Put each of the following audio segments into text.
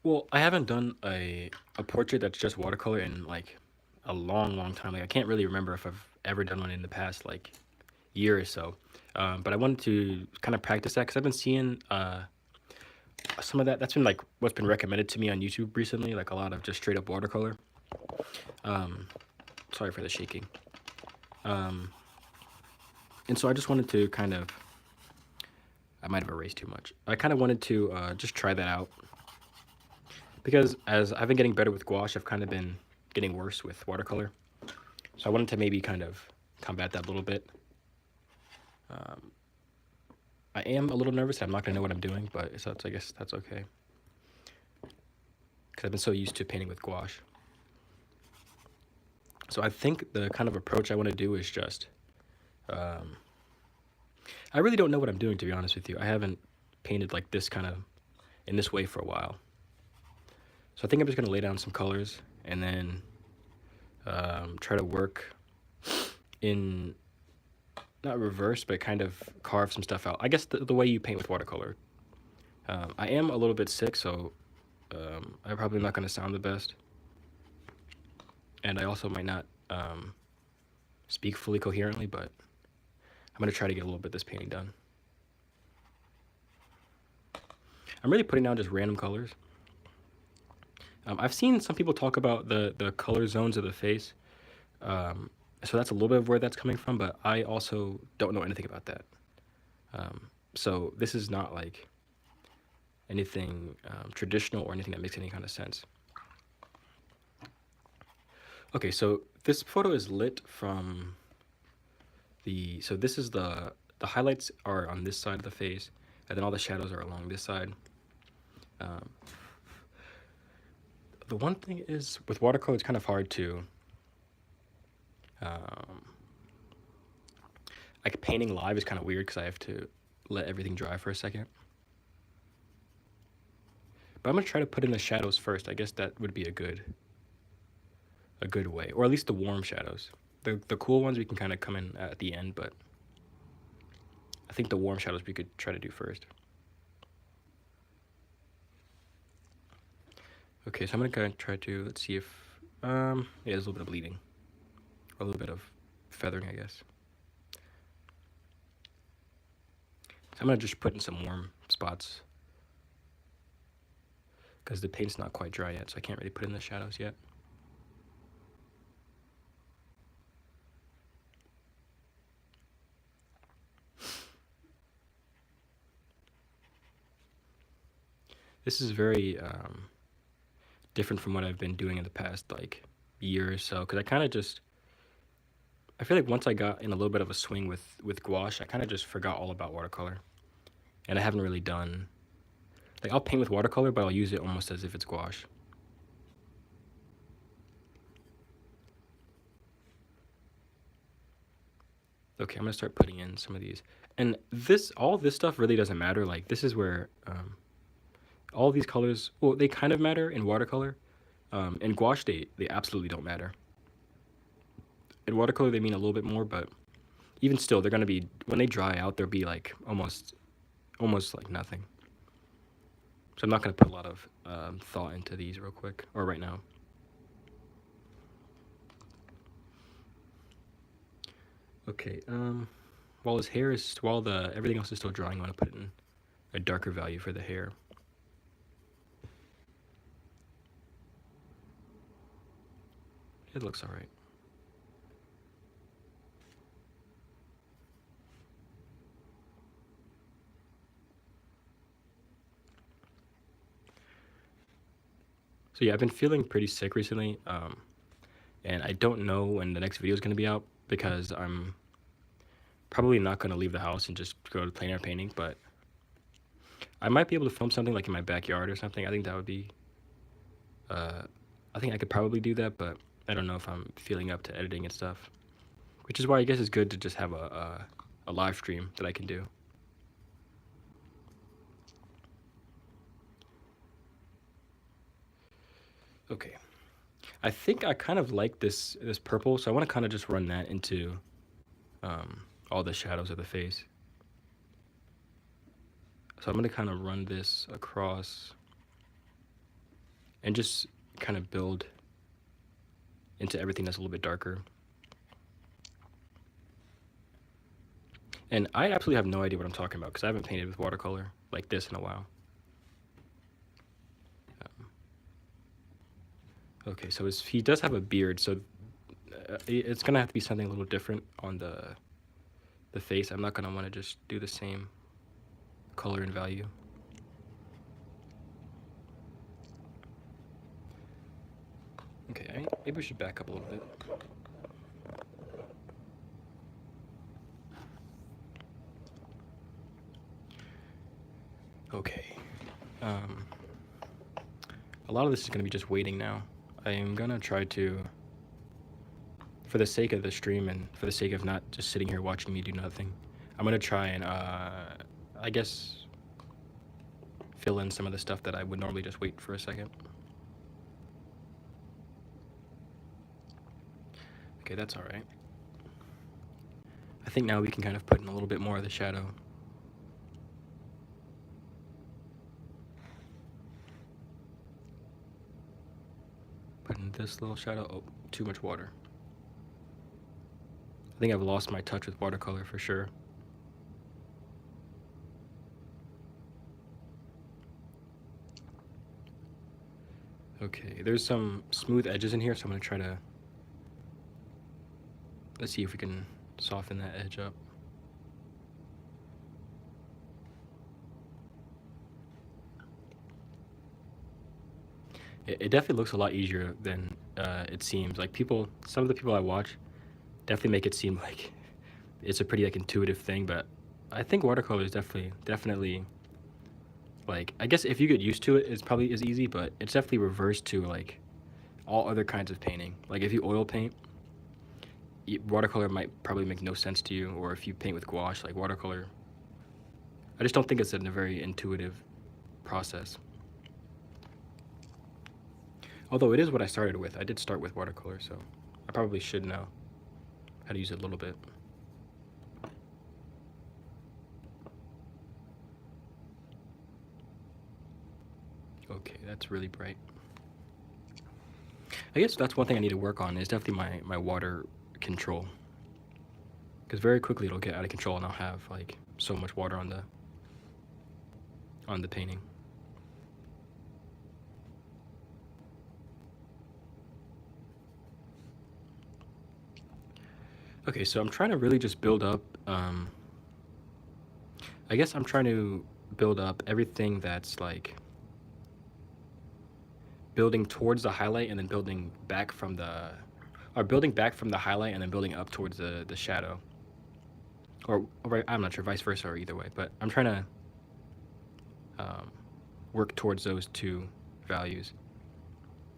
Well, I haven't done a portrait that's just watercolor in like a long time. Like I can't really remember if I've ever done one in the past like year or so. But I wanted to kind of practice that because I've been seeing some of that. That's been like what's been recommended to me on YouTube recently, like a lot of just straight up watercolor. Um, Sorry for the shaking. Um, and so I just wanted to kind of, I might have erased too much. I kind of wanted to just try that out because as I've been getting better with gouache, I've kind of been getting worse with watercolor. So I wanted to maybe kind of combat that a little bit. Um, I am a little nervous. I'm not gonna know what I'm doing, but I guess that's okay because I've been so used to painting with gouache. So I think the kind of approach I want to do is just. Um, I really don't know what I'm doing, to be honest with you. I haven't painted like this kind of in this way for a while. So I think I'm just gonna lay down some colors and then try to work in not reverse, but kind of carve some stuff out. I guess the way you paint with watercolor. I am a little bit sick, so I'm probably not going to sound the best, and I also might not speak fully coherently, but I'm going to try to get a little bit of this painting done. I'm really putting down just random colors. I've seen some people talk about the color zones of the face, so that's a little bit of where that's coming from, but I also don't know anything about that. So this is not like anything traditional or anything that makes any kind of sense. Okay, so this photo is lit from so this is the highlights are on this side of the face, and then all the shadows are along this side. Um, the one thing is with watercolor, it's kind of hard to um, like painting live is kind of weird because I have to let everything dry for a second. But I'm gonna try to put in the shadows first. I guess that would be a good way, or at least the warm shadows. The cool ones we can kind of come in at the end, but I think the warm shadows we could try to do first. Okay, so I'm gonna try to let's see if yeah, there's a little bit of bleeding, or a little bit of feathering, I guess. So I'm gonna just put in some warm spots because the paint's not quite dry yet, so I can't really put in the shadows yet. This is very different from what I've been doing in the past like year or so because I feel like once I got in a little bit of a swing with gouache, I kind of just forgot all about watercolor, and I haven't really done like I'll paint with watercolor, but I'll use it almost as if it's gouache. Okay, I'm gonna start putting in some of these, and all this stuff really doesn't matter. Like this is where all these colors, well, they kind of matter in watercolor. In gouache, they absolutely don't matter. In watercolor, they mean a little bit more, but even still, they're gonna be when they dry out, they'll be like almost like nothing. So I'm not gonna put a lot of thought into these real quick or right now. Okay. While the everything else is still drying, I want to put in a darker value for the hair. It looks all right. So yeah, I've been feeling pretty sick recently, and I don't know when the next video is gonna be out because I'm probably not gonna leave the house and just go to plein air painting. But I might be able to film something like in my backyard or something. I think that would be. I think I could probably do that, but I don't know if I'm feeling up to editing and stuff. Which is why I guess it's good to just have a live stream that I can do. Okay. I think I kind of like this purple, so I want to kind of just run that into all the shadows of the face. So I'm going to kind of run this across and just kind of build into everything that's a little bit darker. And I absolutely have no idea what I'm talking about because I haven't painted with watercolor like this in a while. Okay, so he does have a beard, so it's gonna have to be something a little different on the face. I'm not gonna want to just do the same color and value. Okay, maybe we should back up a little bit. Okay. A lot of this is gonna be just waiting now. I am gonna try to, for the sake of the stream and for the sake of not just sitting here watching me do nothing, I'm gonna try and I guess fill in some of the stuff that I would normally just wait for a second. Okay, that's all right. I think now we can kind of put in a little bit more of the shadow. Put in this little shadow. Oh, too much water. I think I've lost my touch with watercolor for sure. Okay, there's some smooth edges in here, so I'm gonna try to, let's see if we can soften that edge up. It definitely looks a lot easier than it seems. Like some of the people I watch definitely make it seem like it's a pretty like intuitive thing, but I think watercolor is definitely like, I guess if you get used to it, it's probably as easy, but it's definitely reversed to like all other kinds of painting. Like if you oil paint, watercolor might probably make no sense to you, or if you paint with gouache, like watercolor, I just don't think it's a very intuitive process. Although it is what I started with. I did start with watercolor, so I probably should know how to use it a little bit. Okay, that's really bright. I guess that's one thing I need to work on is definitely my water control. Because very quickly it'll get out of control and I'll have like so much water on the painting. Okay, so I'm trying to really just build up, I guess I'm trying to build up everything that's like building towards the highlight and then building back from the highlight and then building up towards the shadow. Or I'm not sure, vice versa or either way, but I'm trying to work towards those two values.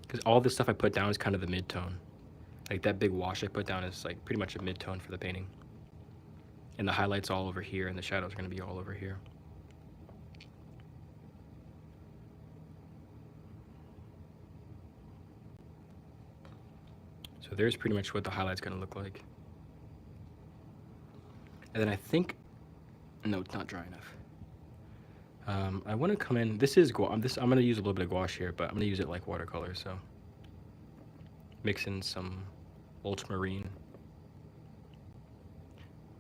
Because all this stuff I put down is kind of the mid-tone. Like that big wash I put down is like pretty much a mid-tone for the painting. And the highlight's all over here and the shadows are going to be all over here. So there's pretty much what the highlight's going to look like. And then I think, no, it's not dry enough. I want to come in, I'm going to use a little bit of gouache here, but I'm going to use it like watercolor, so mix in some ultramarine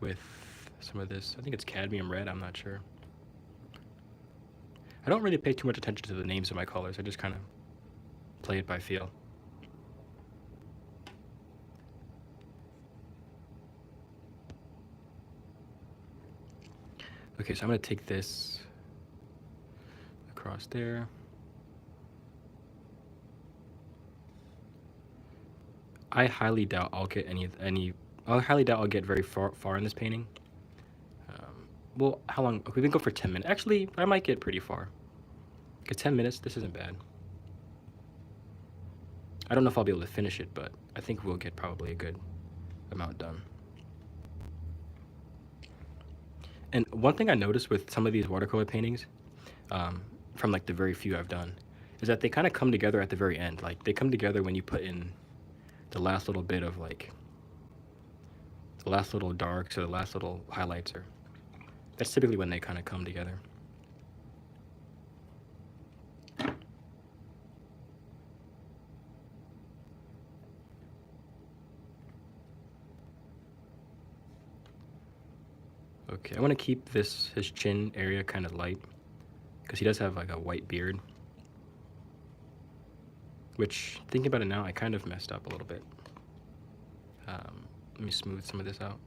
with some of this, I think it's cadmium red, I'm not sure. I don't really pay too much attention to the names of my colors, I just kind of play it by feel. Okay, so I'm going to take this across there. I highly doubt I'll get I highly doubt I'll get very far in this painting. Well, how long? Okay, we can go for 10 minutes. Actually, I might get pretty far. Okay, 10 minutes, this isn't bad. I don't know if I'll be able to finish it, but I think we'll get probably a good amount done. And one thing I noticed with some of these watercolor paintings, from like the very few I've done, is that they kind of come together at the very end. Like they come together when you put in the last little bit of like, the last little darks or the last little highlights, or that's typically when they kind of come together. Okay, I want to keep his chin area kind of light because he does have like a white beard, which, thinking about it now, I kind of messed up a little bit. Let me smooth some of this out.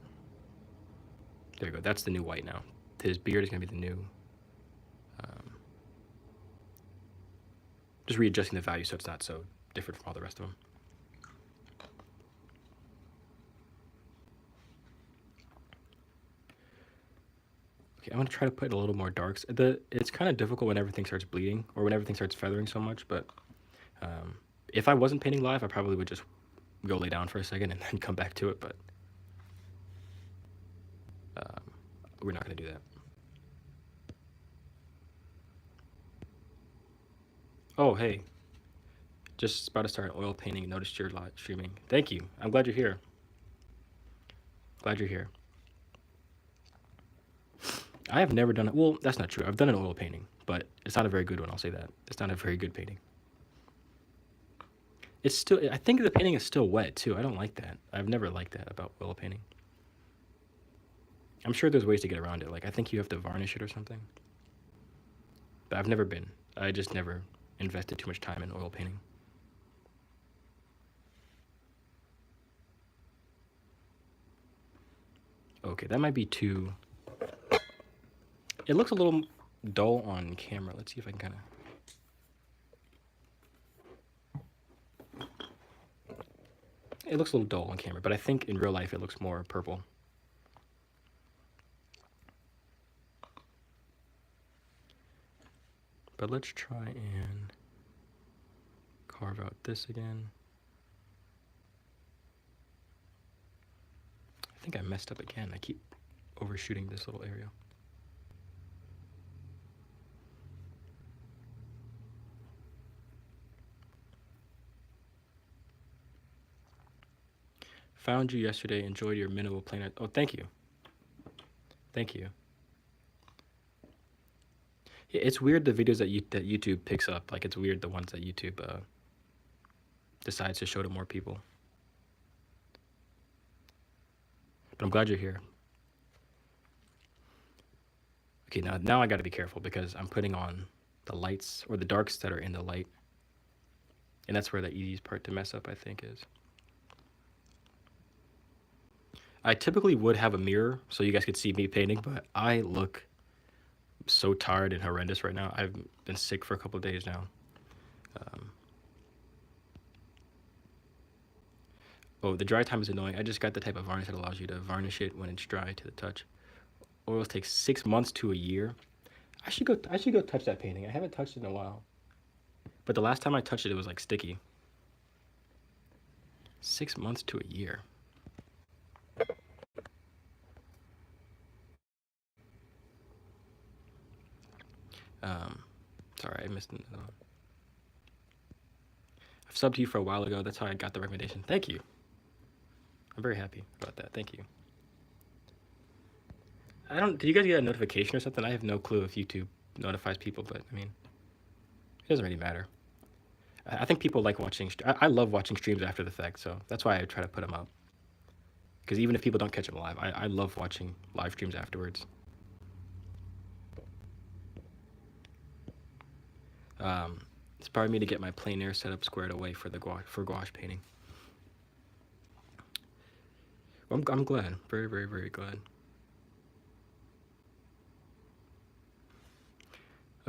There you go. That's the new white now. His beard is going to be the new. Just readjusting the value so it's not so different from all the rest of them. Okay, I'm going to try to put a little more darks. It's kind of difficult when everything starts bleeding or when everything starts feathering so much, but if I wasn't painting live, I probably would just go lay down for a second and then come back to it, but we're not going to do that. Oh, hey. Just about to start oil painting. Noticed you're live streaming. Thank you. I'm glad you're here. Glad you're here. I have never done it. Well, that's not true. I've done an oil painting, but it's not a very good one. I'll say that. It's not a very good painting. It's still, I think the painting is still wet too. I don't like that. I've never liked that about oil painting. I'm sure there's ways to get around it. Like, I think you have to varnish it or something. But I've never been. I just never invested too much time in oil painting. Okay, that might be too... It looks a little dull on camera. Let's see if I can kind of... It looks a little dull on camera, but I think in real life it looks more purple. But let's try and carve out this again. I think I messed up again. I keep overshooting this little area. Found you yesterday. Enjoyed your minimal planar. Oh, thank you. Thank you. It's weird the videos that YouTube picks up. Like, it's weird the ones that YouTube decides to show to more people. But I'm glad you're here. Okay, now I got to be careful because I'm putting on the lights or the darks that are in the light. And that's where the easiest part to mess up, I think, is. I typically would have a mirror so you guys could see me painting, but I look so tired and horrendous right now. I've been sick for a couple of days now. Oh, the dry time is annoying. I just got the type of varnish that allows you to varnish it when it's dry to the touch. Oils take 6 months to a year. I should go touch that painting. I haven't touched it in a while. But the last time I touched it, it was like sticky. 6 months to a year. Sorry, I missed another one. I've subbed to you for a while ago. That's how I got the recommendation. Thank you. I'm very happy about that. Thank you. Did you guys get a notification or something? I have no clue if YouTube notifies people, but I mean, it doesn't really matter. I think people like watching, I love watching streams after the fact, so that's why I try to put them up. Because even if people don't catch them live, I love watching live streams afterwards. It's probably me to get my plein air setup squared away for the gouache painting. Well, I'm glad. Very, very, very glad.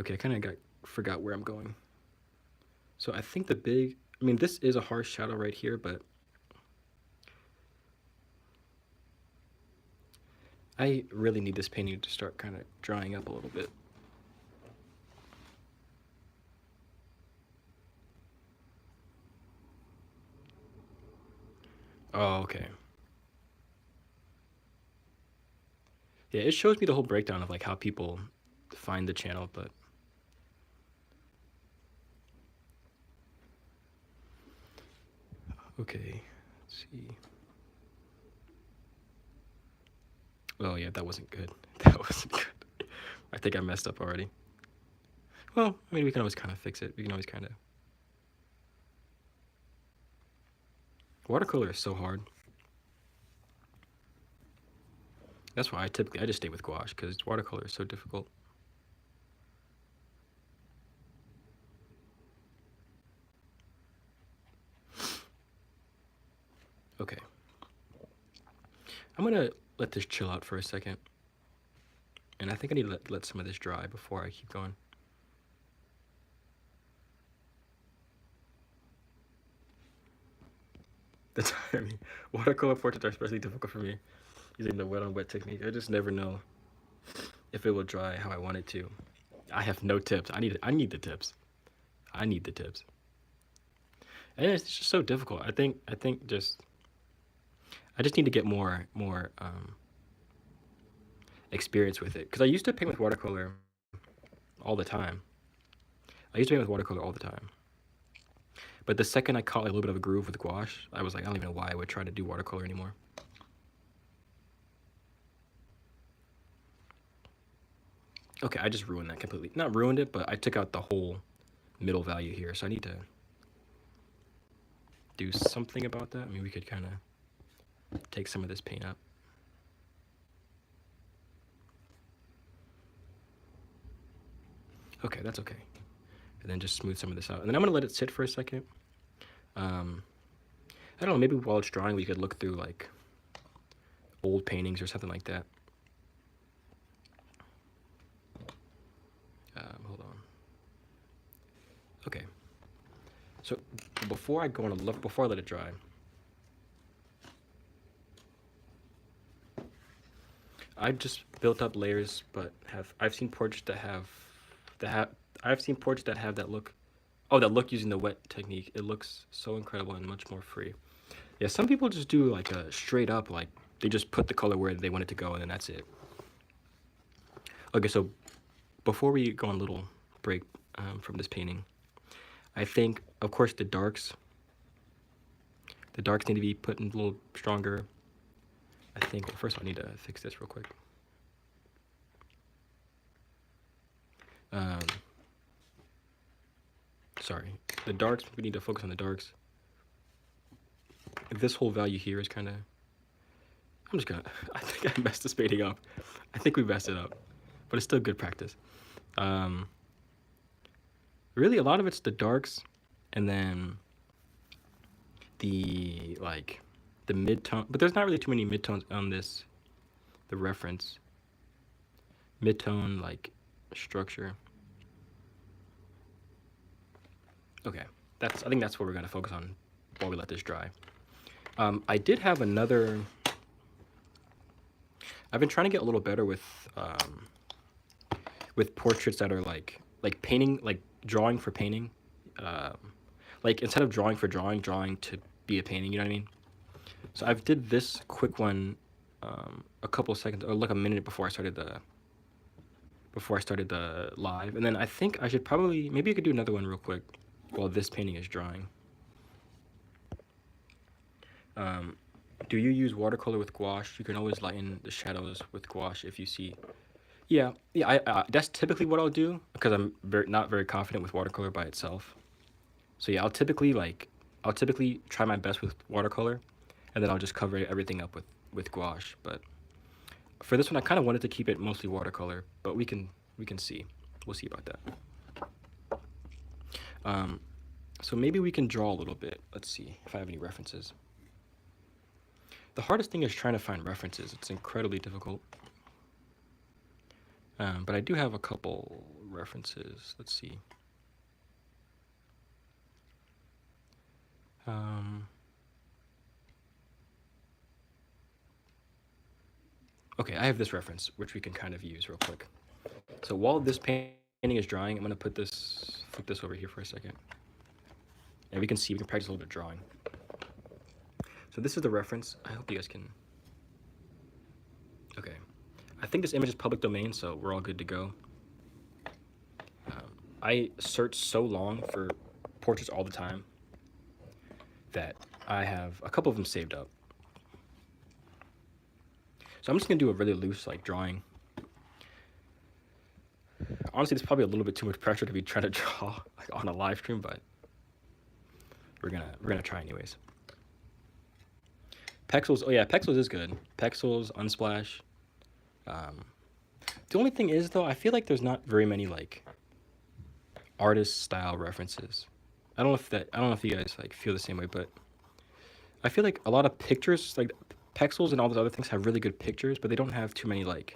Okay, I kind of forgot where I'm going. So I think this is a harsh shadow right here, but I really need this painting to start kind of drying up a little bit. Oh, okay. Yeah, it shows me the whole breakdown of like how people find the channel, but okay, let's see. Oh yeah, that wasn't good. That wasn't good. I think I messed up already. Well, I mean, we can always kind of fix it. We can always kind of... Watercolor is so hard. That's why I just stay with gouache because watercolor is so difficult. Okay. I'm gonna let this chill out for a second. And I think I need to let some of this dry before I keep going. That's I mean, watercolor portraits are especially difficult for me using the wet on wet technique. I just never know if it will dry how I want it to. I have no tips. I need the tips. I need the tips. And it's just so difficult. I think I just need to get more experience with it because I used to paint with watercolor all the time. I used to paint with watercolor all the time. But the second I caught a little bit of a groove with gouache, I was like, I don't even know why I would try to do watercolor anymore. Okay, I just ruined that completely. Not ruined it, but I took out the whole middle value here. So I need to do something about that. I mean, we could kind of take some of this paint up. Okay, that's okay. And then just smooth some of this out. And then I'm gonna let it sit for a second. I don't know, maybe while it's drying, we could look through like old paintings or something like that. Hold on. Okay. So before I go on a look, before I let it dry, I've just built up layers, but I've seen portraits that have that look. Oh, that look using the wet technique. It looks so incredible and much more free. Yeah, some people just do like a straight up, like they just put the color where they want it to go and then that's it. Okay, so before we go on a little break from this painting, I think, of course, the darks need to be put in a little stronger. I think, well, first of all, I need to fix this real quick. Sorry, the darks, we need to focus on the darks. This whole value here is kind of, I think I messed this painting up. I think we messed it up, but it's still good practice. Really, a lot of it's the darks, and then the mid-tone, but there's not really too many mid-tones on this, the reference. Mid-tone, like, structure. Okay, I think that's what we're gonna focus on while we let this dry. I did have another, I've been trying to get a little better with portraits that are like painting, like drawing for painting. Like instead of drawing for drawing to be a painting, you know what I mean? So I've did this quick one a couple seconds, or like a minute before I started the live, and then I think I should probably, maybe I could do another one real quick while this painting is drying. Do you use watercolor with gouache? You can always lighten the shadows with gouache if you see. Yeah, that's typically what I'll do because I'm not very confident with watercolor by itself. So yeah, I'll typically try my best with watercolor, and then I'll just cover everything up with gouache. But for this one, I kind of wanted to keep it mostly watercolor, but we can see. We'll see about that. So maybe we can draw a little bit. Let's see if I have any references. The hardest thing is trying to find references. It's incredibly difficult. But I do have a couple references. Let's see. Okay, I have this reference, which we can kind of use real quick. So while this painting is drying, I'm going to flip this over here for a second. And we can practice a little bit of drawing. So this is the reference. I hope you guys can. Okay. I think this image is public domain, so we're all good to go. I search so long for portraits all the time that I have a couple of them saved up. So I'm just gonna do a really loose drawing. Honestly, it's probably a little bit too much pressure to be trying to draw on a live stream, but we're gonna try anyways. Pexels, oh yeah, Pexels is good. Pexels, Unsplash. Um, the only thing is though, I feel like there's not very many like artist style references. I don't know if you guys like feel the same way, but I feel like a lot of pictures, like Pexels and all those other things, have really good pictures, but they don't have too many like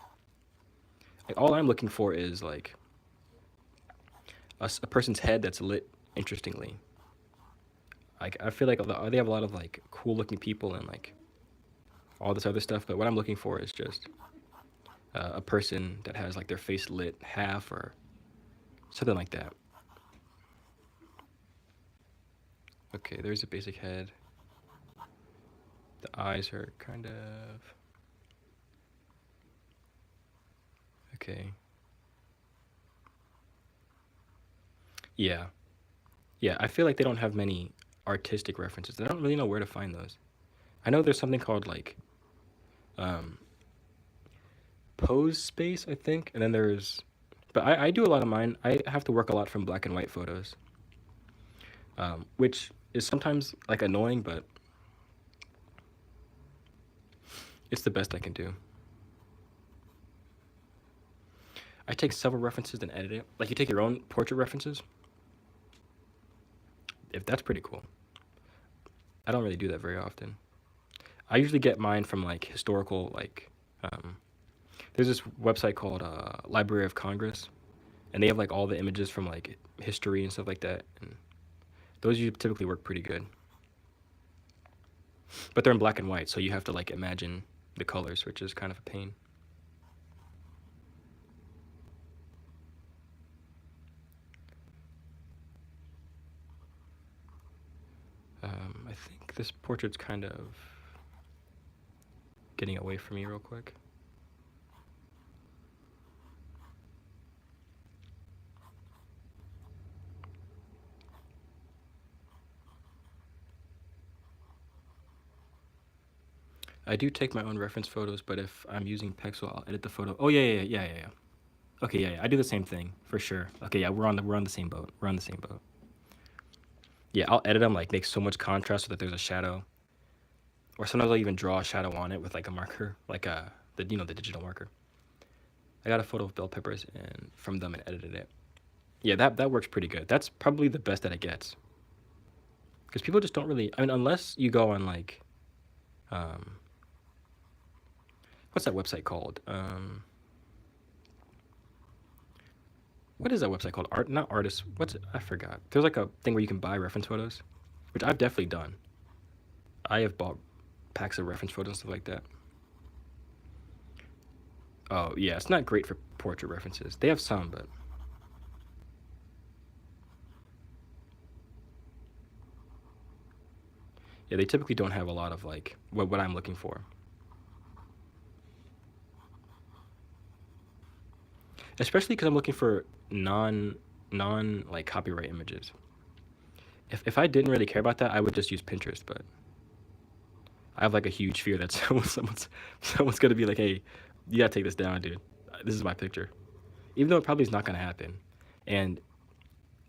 all I'm looking for is like a person's head that's lit interestingly. Like I feel like they have a lot of like cool looking people and like all this other stuff, but what I'm looking for is just a person that has like their face lit half or something like that. Okay, there's a basic head. The eyes are kind of okay. Yeah, yeah. I feel like they don't have many artistic references. I don't really know where to find those. I know there's something called like um, pose space, I think, and then there's, but I do a lot of mine. I have to work a lot from black and white photos, which is sometimes like annoying, but it's the best I can do. I take several references and edit it. Like you take your own portrait references. If that's pretty cool. I don't really do that very often. I usually get mine from like historical like there's this website called Library of Congress, and they have like all the images from like history and stuff like that, and those usually typically work pretty good. But they're in black and white, so you have to like imagine the colors, which is kind of a pain. I think this portrait's kind of getting away from me real quick. I do take my own reference photos, but if I'm using Pexel, I'll edit the photo. Oh yeah. Okay, yeah. I do the same thing for sure. Okay, yeah, we're on the same boat. We're on the same boat. Yeah, I'll edit them like make so much contrast so that there's a shadow, or sometimes I'll even draw a shadow on it with like a marker, like the the digital marker. I got a photo of bell peppers and from them and edited it. Yeah, that works pretty good. That's probably the best that it gets because people just don't really. I mean, unless you go on like, um, what's that website called? What is that website called? Art, not artists. What's it? I forgot. There's like a thing where you can buy reference photos, which I've definitely done. I have bought packs of reference photos and stuff like that. Oh yeah, it's not great for portrait references. They have some, but yeah, they typically don't have a lot of like what I'm looking for. Especially because I'm looking for non like copyright images. If I didn't really care about that, I would just use Pinterest. But I have like a huge fear that someone's gonna be like, "Hey, you gotta take this down, dude. This is my picture," even though it probably is not gonna happen. And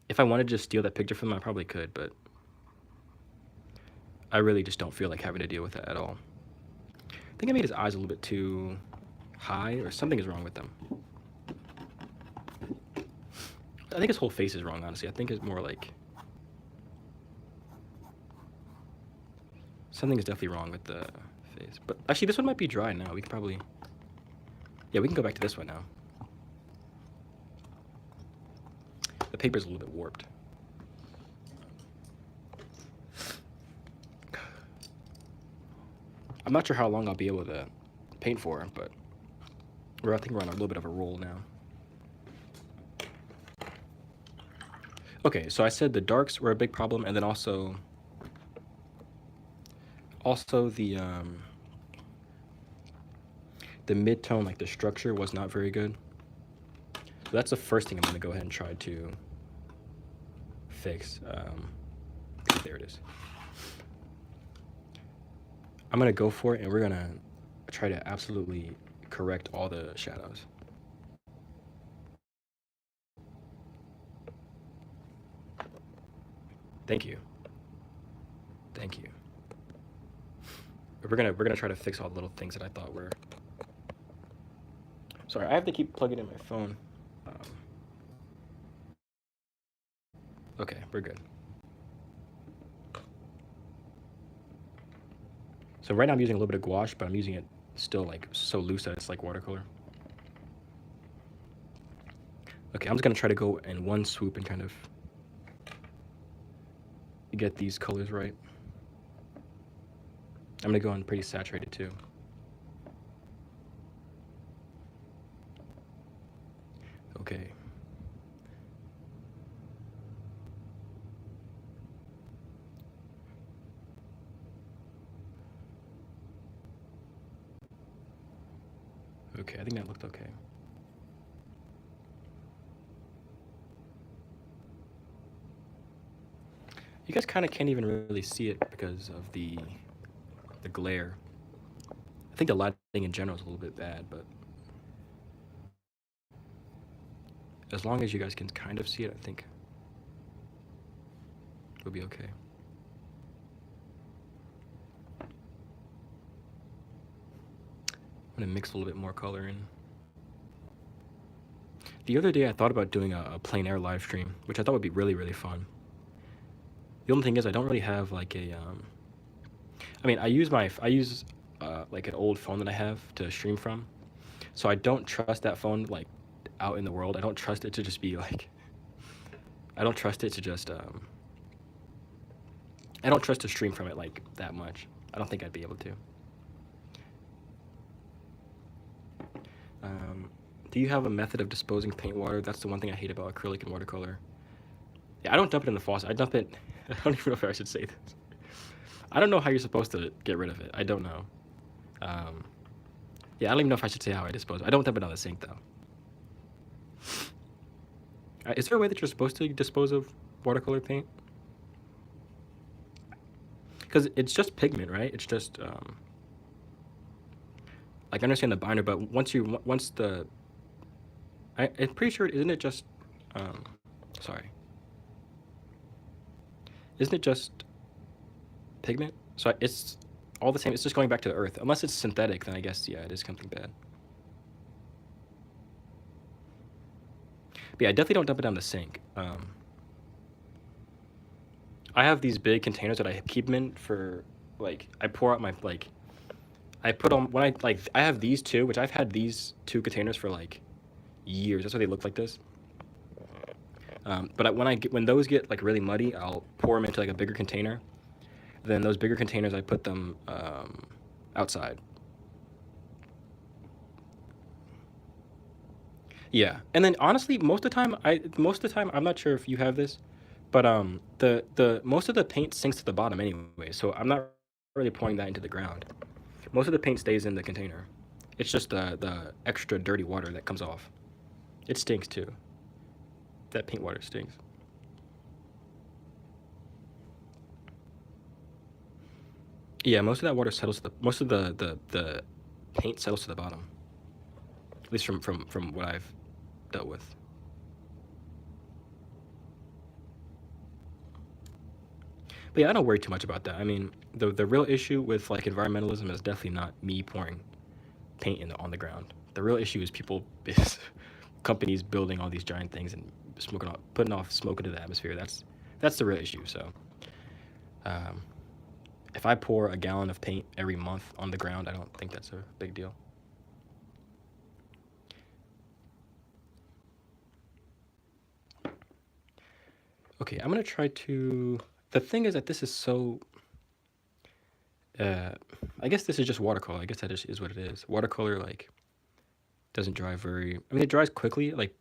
if I wanted to just steal that picture from them, I probably could, but I really just don't feel like having to deal with that at all. I think I made his eyes a little bit too high, or something is wrong with them. I think his whole face is wrong, honestly. I think it's more like something is definitely wrong with the face. But actually, this one might be dry now. We can probably, yeah, we can go back to this one now. The paper's a little bit warped. I'm not sure how long I'll be able to paint for, but I think we're on a little bit of a roll now. Okay, so I said the darks were a big problem, and then also the mid-tone, like the structure, was not very good. So that's the first thing I'm gonna go ahead and try to fix. There it is. I'm gonna go for it, and we're gonna try to absolutely correct all the shadows. Thank you. Thank you. We're gonna try to fix all the little things that I thought were Sorry, I have to keep plugging in my phone. Um, okay, we're good. So right now I'm using a little bit of gouache, but I'm using it still like so loose that it's like watercolor. Okay, I'm just gonna try to go in one swoop and kind of get these colors right. I'm gonna go in pretty saturated too. Okay. Okay, I think that looked okay. You guys kind of can't even really see it because of the glare. I think the lighting in general is a little bit bad, but as long as you guys can kind of see it, I think it'll be okay. I'm gonna mix a little bit more color in. The other day I thought about doing a plein air live stream, which I thought would be really, really fun. The only thing is I don't really have like a, I mean, I use like an old phone that I have to stream from. So I don't trust that phone like out in the world. I don't trust it to just be like, I don't trust it to just, I don't trust to stream from it like that much. I don't think I'd be able to. Do you have a method of disposing paint water? That's the one thing I hate about acrylic and watercolor. Yeah, I don't dump it in the faucet. I dump it, I don't even know if I should say this. I don't know how you're supposed to get rid of it. I don't know. Yeah, I don't even know if I should say how I dispose. I don't dump it on the sink though. Is there a way that you're supposed to dispose of watercolor paint? Because it's just pigment, right? It's just like I understand the binder, but once the I'm pretty sure, isn't it just sorry, isn't it just pigment? So it's all the same. It's just going back to the earth. Unless it's synthetic, then I guess yeah, it is something bad. But yeah, I definitely don't dump it down the sink. I have these big containers that I keep them in for like I pour out my like I put on when I have these two, which I've had these two containers for like years. That's why they look like this. But when those get like really muddy, I'll pour them into like a bigger container. Then those bigger containers, I put them outside. Yeah, and then honestly, most of the time I'm not sure if you have this, but the most of the paint sinks to the bottom anyway, so I'm not really pouring that into the ground. Most of the paint stays in the container. It's just the extra dirty water that comes off. It stinks too. That paint water stinks. Yeah, most of that water settles to most of the paint settles to the bottom. At least from what I've dealt with. But yeah, I don't worry too much about that. I mean, the real issue with like environmentalism is definitely not me pouring paint on the ground. The real issue is companies building all these giant things and putting off smoke into the atmosphere. That's the real issue. So, if I pour a gallon of paint every month on the ground, I don't think that's a big deal. Okay, I'm gonna try to. The thing is that this is so. I guess this is just watercolor. I guess that is what it is. Watercolor like doesn't dry very. I mean, it dries quickly. Like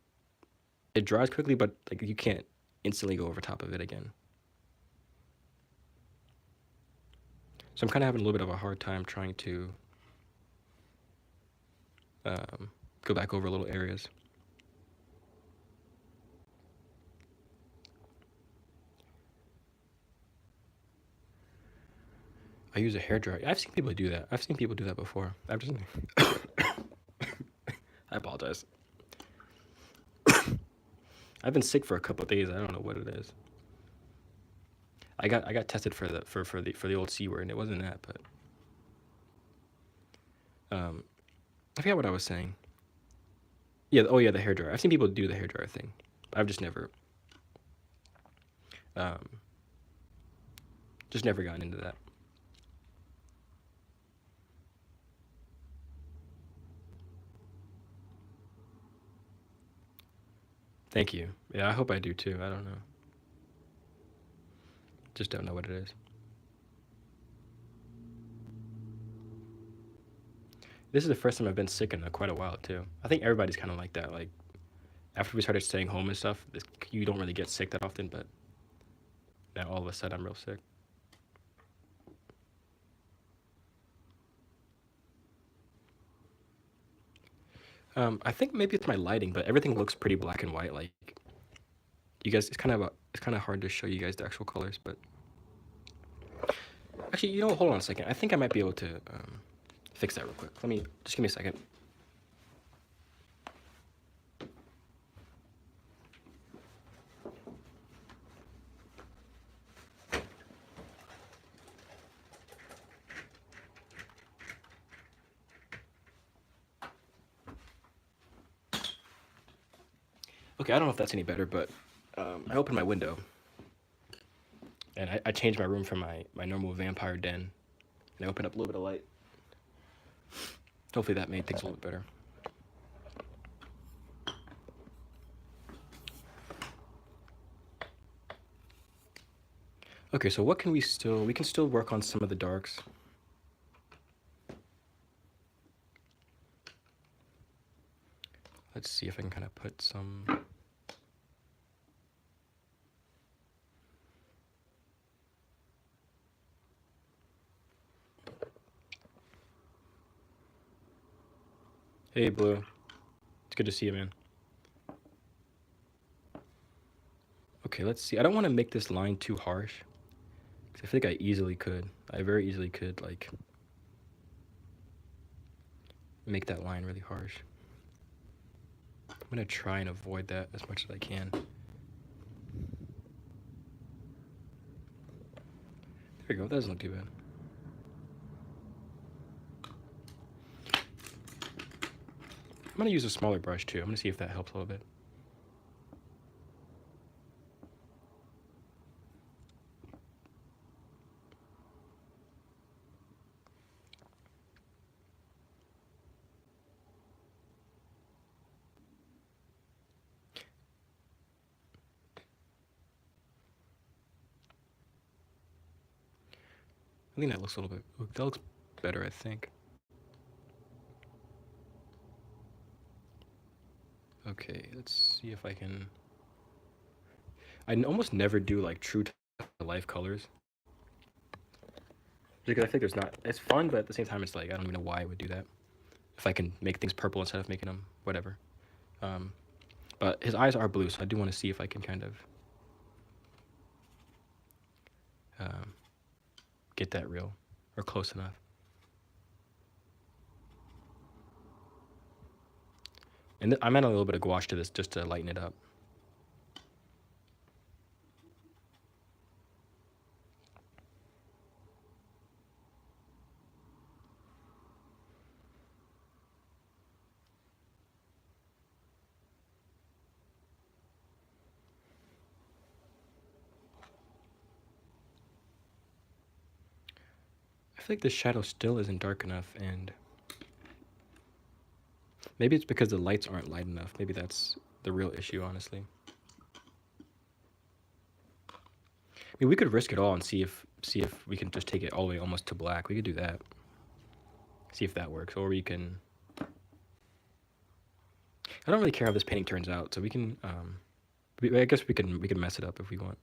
it dries quickly, but like you can't instantly go over top of it again. So I'm kind of having a little bit of a hard time trying to go back over little areas. I use a hairdryer. I've seen people do that. I've seen people do that before. I've just. I apologize. I've been sick for a couple of days. I don't know what it is. I got tested for the old C word, and it wasn't that, but I forgot what I was saying. Yeah, oh yeah, the hairdryer. I've seen people do the hairdryer thing. I've um, just never gotten into that. Thank you. Yeah, I hope I do too. I don't know. Just don't know what it is. This is the first time I've been sick in quite a while too. I think everybody's kind of like that. Like after we started staying home and stuff, you don't really get sick that often, but now all of a sudden I'm real sick. I think maybe it's my lighting, but everything looks pretty black and white. Like you guys, it's kind of hard to show you guys the actual colors, but actually, you know what? Hold on a second. I think I might be able to fix that real quick. Just give me a second. Okay, I don't know if that's any better, but I opened my window and I changed my room from my normal vampire den, and I opened up a little bit of light. Hopefully that made things a little bit better. Okay, so what can we can still work on some of the darks. Let's see if I can kind of put some. Hey, Blue. It's good to see you, man. Okay, let's see. I don't want to make this line too harsh, because I feel like I very easily could, like, make that line really harsh. I'm going to try and avoid that as much as I can. There we go. That doesn't look too bad. I'm going to use a smaller brush, too. I'm going to see if that helps a little bit. I think that looks a little bit. That looks better, I think. Okay, let's see if I can. I almost never do like true to life colors, because I think there's not. It's fun, but at the same time, it's like I don't even know why I would do that. If I can make things purple instead of making them whatever. But his eyes are blue, so I do want to see if I can kind of get that real or close enough. And I'm adding a little bit of gouache to this just to lighten it up. I feel like the shadow still isn't dark enough, and maybe it's because the lights aren't light enough. Maybe that's the real issue, honestly. I mean, we could risk it all and see if we can just take it all the way almost to black. We could do that. See if that works, or we can. I don't really care how this painting turns out, so we can. I guess we can mess it up if we want.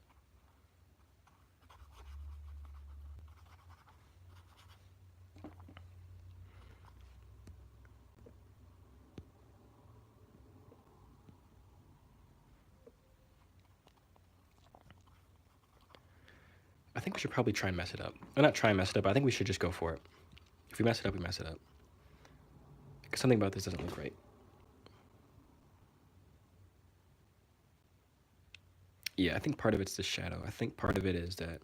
I think we should probably try and mess it up. Or not try and mess it up. I think we should just go for it. If we mess it up, we mess it up. Because something about this doesn't look right. Yeah, I think part of it's the shadow. I think part of it is that.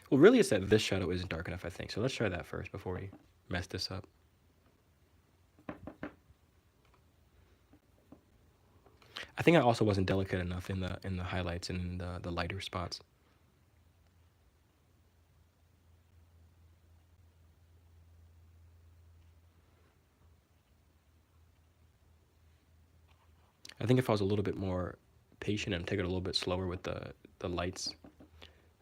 Well, really, it's that this shadow isn't dark enough, I think. So let's try that first before we mess this up. I think I also wasn't delicate enough in the highlights and in the lighter spots. I think if I was a little bit more patient and take it a little bit slower with the lights,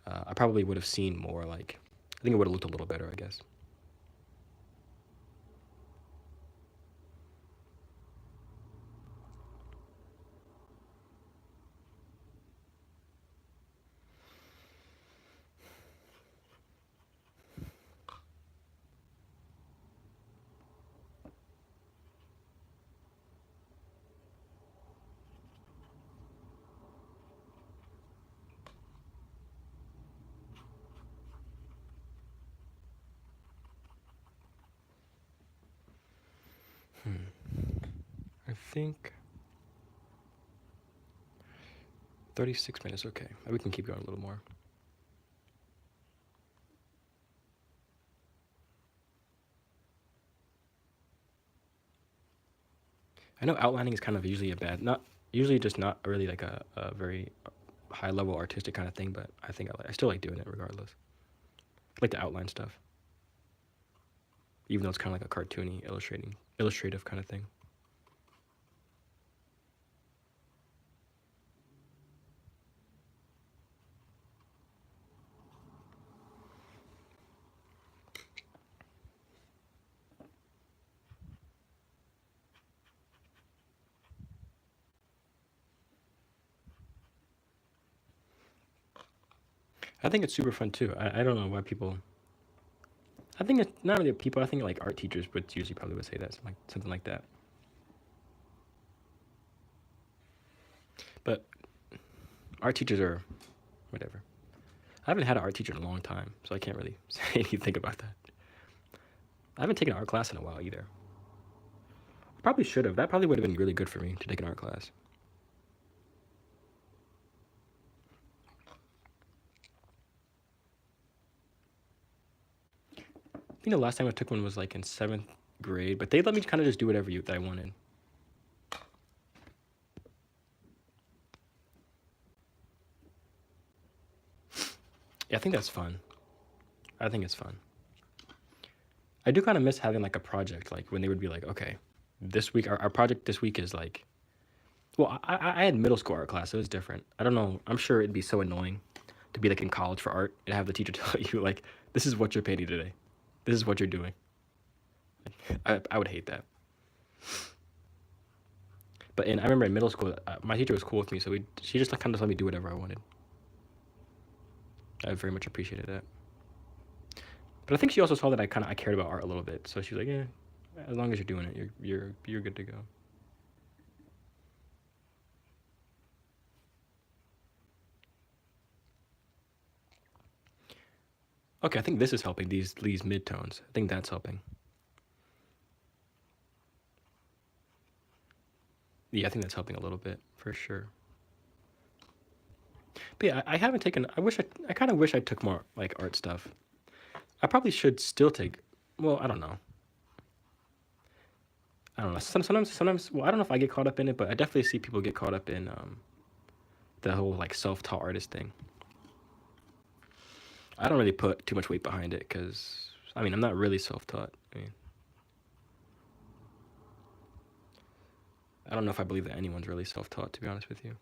I probably would have seen more. Like, I think it would have looked a little better, I guess. I think 36 minutes. Okay, we can keep going a little more. I know outlining is kind of usually a bad, not usually just not really like a very high level artistic kind of thing, but I think I still like doing it regardless. I like to outline stuff, even though it's kind of like a cartoony, illustrative kind of thing. I think it's super fun too. I don't know why people. I think it's not really people. I think like art teachers would usually probably would say that something like that. But art teachers are whatever. I haven't had an art teacher in a long time, so I can't really say anything about that. I haven't taken an art class in a while either. I probably should have. That probably would have been really good for me to take an art class. I think the last time I took one was like in seventh grade, but they let me kind of just do whatever that I wanted. Yeah, I think that's fun. I think it's fun. I do kind of miss having like a project, like when they would be like, okay, this week our project this week is like, well, I had middle school art class, so it was different. I don't know. I'm sure it'd be so annoying to be like in college for art and have the teacher tell you like, this is what you're painting today. This is what you're doing. I would hate that. But I remember in middle school, my teacher was cool with me, so she just like kind of let me do whatever I wanted. I very much appreciated that. But I think she also saw that I cared about art a little bit, so she was like, "Yeah, as long as you're doing it, you're good to go." Okay, I think this is helping these midtones. I think that's helping. Yeah, I think that's helping a little bit for sure. But yeah, I haven't taken. I kind of wish I took more like art stuff. I probably should still take. Well, I don't know. I don't know. Sometimes. Well, I don't know if I get caught up in it, but I definitely see people get caught up in the whole like self-taught artist thing. I don't really put too much weight behind it because I mean I'm not really self-taught. I mean I don't know if I believe that anyone's really self-taught, to be honest with you.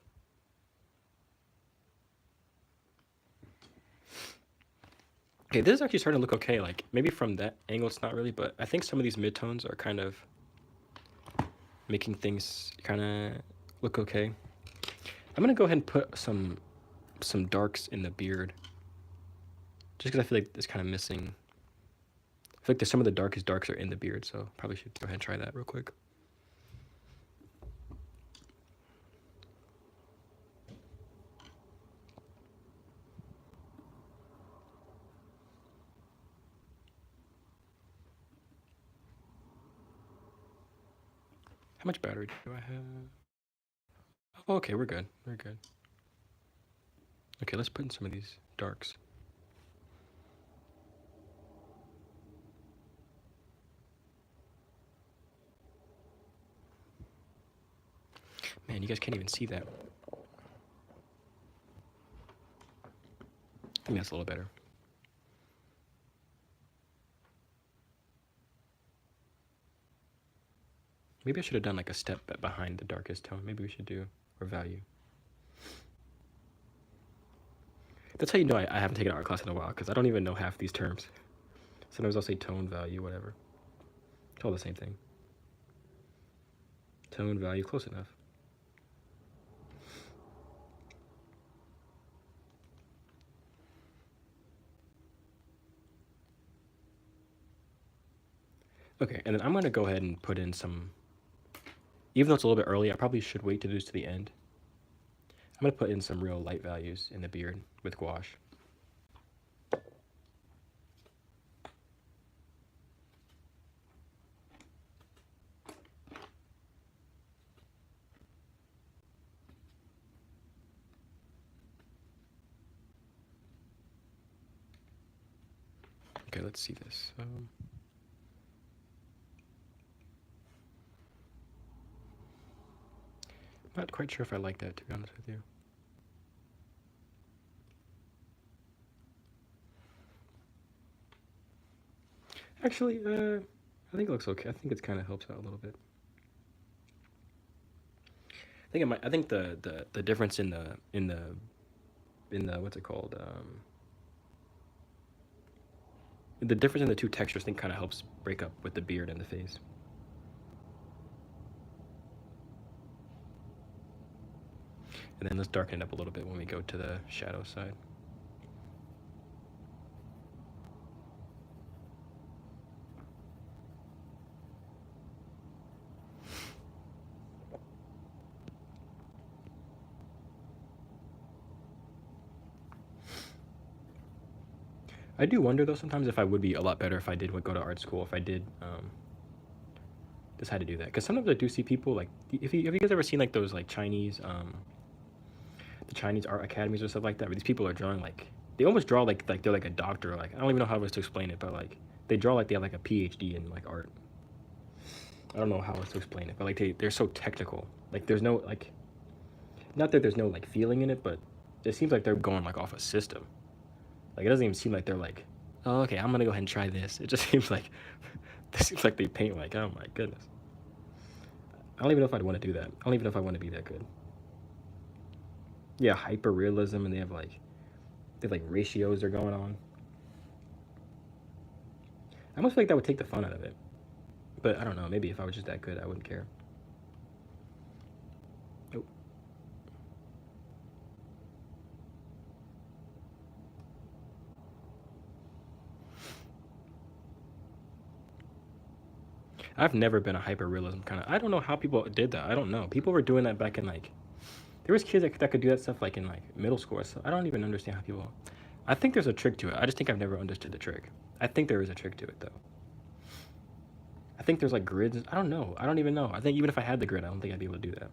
Okay, this is actually starting to look okay. Like maybe from that angle, it's not really, but I think some of these midtones are kind of making things kind of look okay. I'm gonna go ahead and put some darks in the beard, just because I feel like it's kind of missing. I feel like there's some of the darkest darks are in the beard, so probably should go ahead and try that real quick. How much battery do I have? Oh, okay, we're good. We're good. Okay, let's put in some of these darks. Man, you guys can't even see that. I think that's a little better. Maybe I should have done like a step behind the darkest tone. Maybe we should do, or value. That's how you know I haven't taken an art class in a while, because I don't even know half these terms. Sometimes I'll say tone, value, whatever. It's all the same thing. Tone, value, close enough. Okay, and then I'm gonna go ahead and put in some, even though it's a little bit early, I probably should wait to do this to the end. I'm gonna put in some real light values in the beard with gouache. Okay, let's see this. Not quite sure if I like that, to be honest with you. Actually, I think it looks okay. I think it kind of helps out a little bit. I think it might. I think the difference in the what's it called? The difference in the two textures, I think, kind of helps break up with the beard and the face. And then let's darken it up a little bit when we go to the shadow side. I do wonder though sometimes if I would be a lot better if I did go to art school, if I did decide to do that. Because sometimes I do see people like, have you guys ever seen like those like Chinese, the Chinese art academies or stuff like that, where these people are drawing like, they almost draw like they're like a doctor, like, I don't even know how else to explain it, but like they draw like they have like a PhD in like art. I don't know how else to explain it, but like they're so technical. Like there's no like, not that there's no like feeling in it, but it seems like they're going like off a system. Like it doesn't even seem like they're like, oh, okay, I'm gonna go ahead and try this. It just seems like it seems like they paint like, oh my goodness. I don't even know if I'd want to do that. I don't even know if I want to be that good. Yeah, hyper realism, and they have like ratios they're going on. I almost feel like that would take the fun out of it. But I don't know. Maybe if I was just that good, I wouldn't care. Oh. I've never been a hyper realism kind of. I don't know how people did that. I don't know. People were doing that back in like, there was kids that could do that stuff like in like middle school. So I don't even understand how people. I think there's a trick to it. I just think I've never understood the trick. I think there is a trick to it though. I think there's like grids. I don't know. I don't even know. I think even if I had the grid, I don't think I'd be able to do that.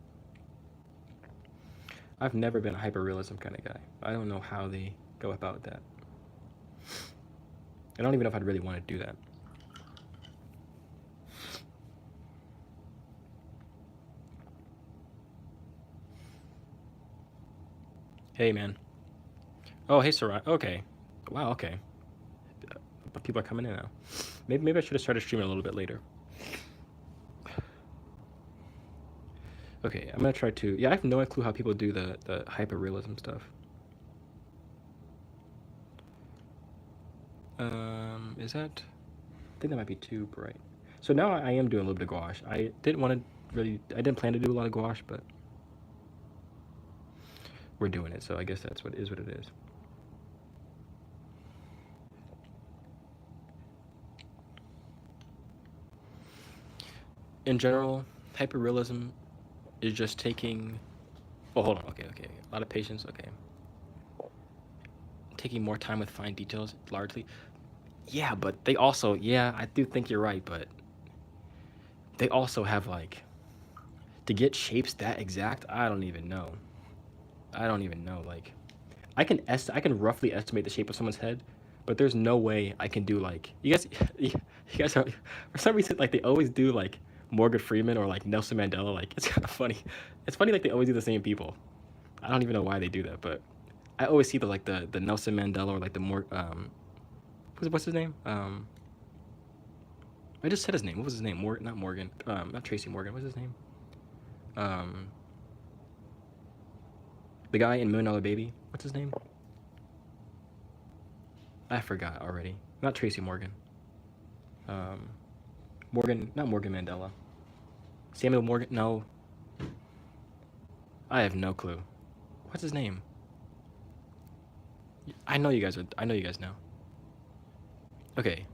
I've never been a hyper realism kind of guy. I don't know how they go about that. I don't even know if I'd really want to do that. Hey, man. Oh, hey, Sarai. Okay. Wow, okay. But people are coming in now. Maybe I should have started streaming a little bit later. Okay, I'm gonna try to. Yeah, I have no clue how people do the hyper realism stuff. Is that? I think that might be too bright. So now I am doing a little bit of gouache. I didn't want to really. I didn't plan to do a lot of gouache, but we're doing it. So I guess that's what it is. In general, hyperrealism is just taking. Oh, hold on. Okay. A lot of patience. Okay. Taking more time with fine details, largely. Yeah, but they also. Yeah, I do think you're right, but they also have like. To get shapes that exact, I don't even know. Like, I can roughly estimate the shape of someone's head, but there's no way I can do like you guys. You guys are for some reason like they always do like Morgan Freeman or like Nelson Mandela. Like it's kind of funny. It's funny like they always do the same people. I don't even know why they do that, but I always see the Nelson Mandela or like the more what's his name? I just said his name. What was his name? Not Morgan. Not Tracy Morgan. What's his name? Um, the guy in Million Dollar Baby. What's his name? I forgot already. Not Tracy Morgan. Morgan, not Morgan Mandela. Samuel Morgan. No, I have no clue. What's his name? I know you guys would. I know you guys know. Okay.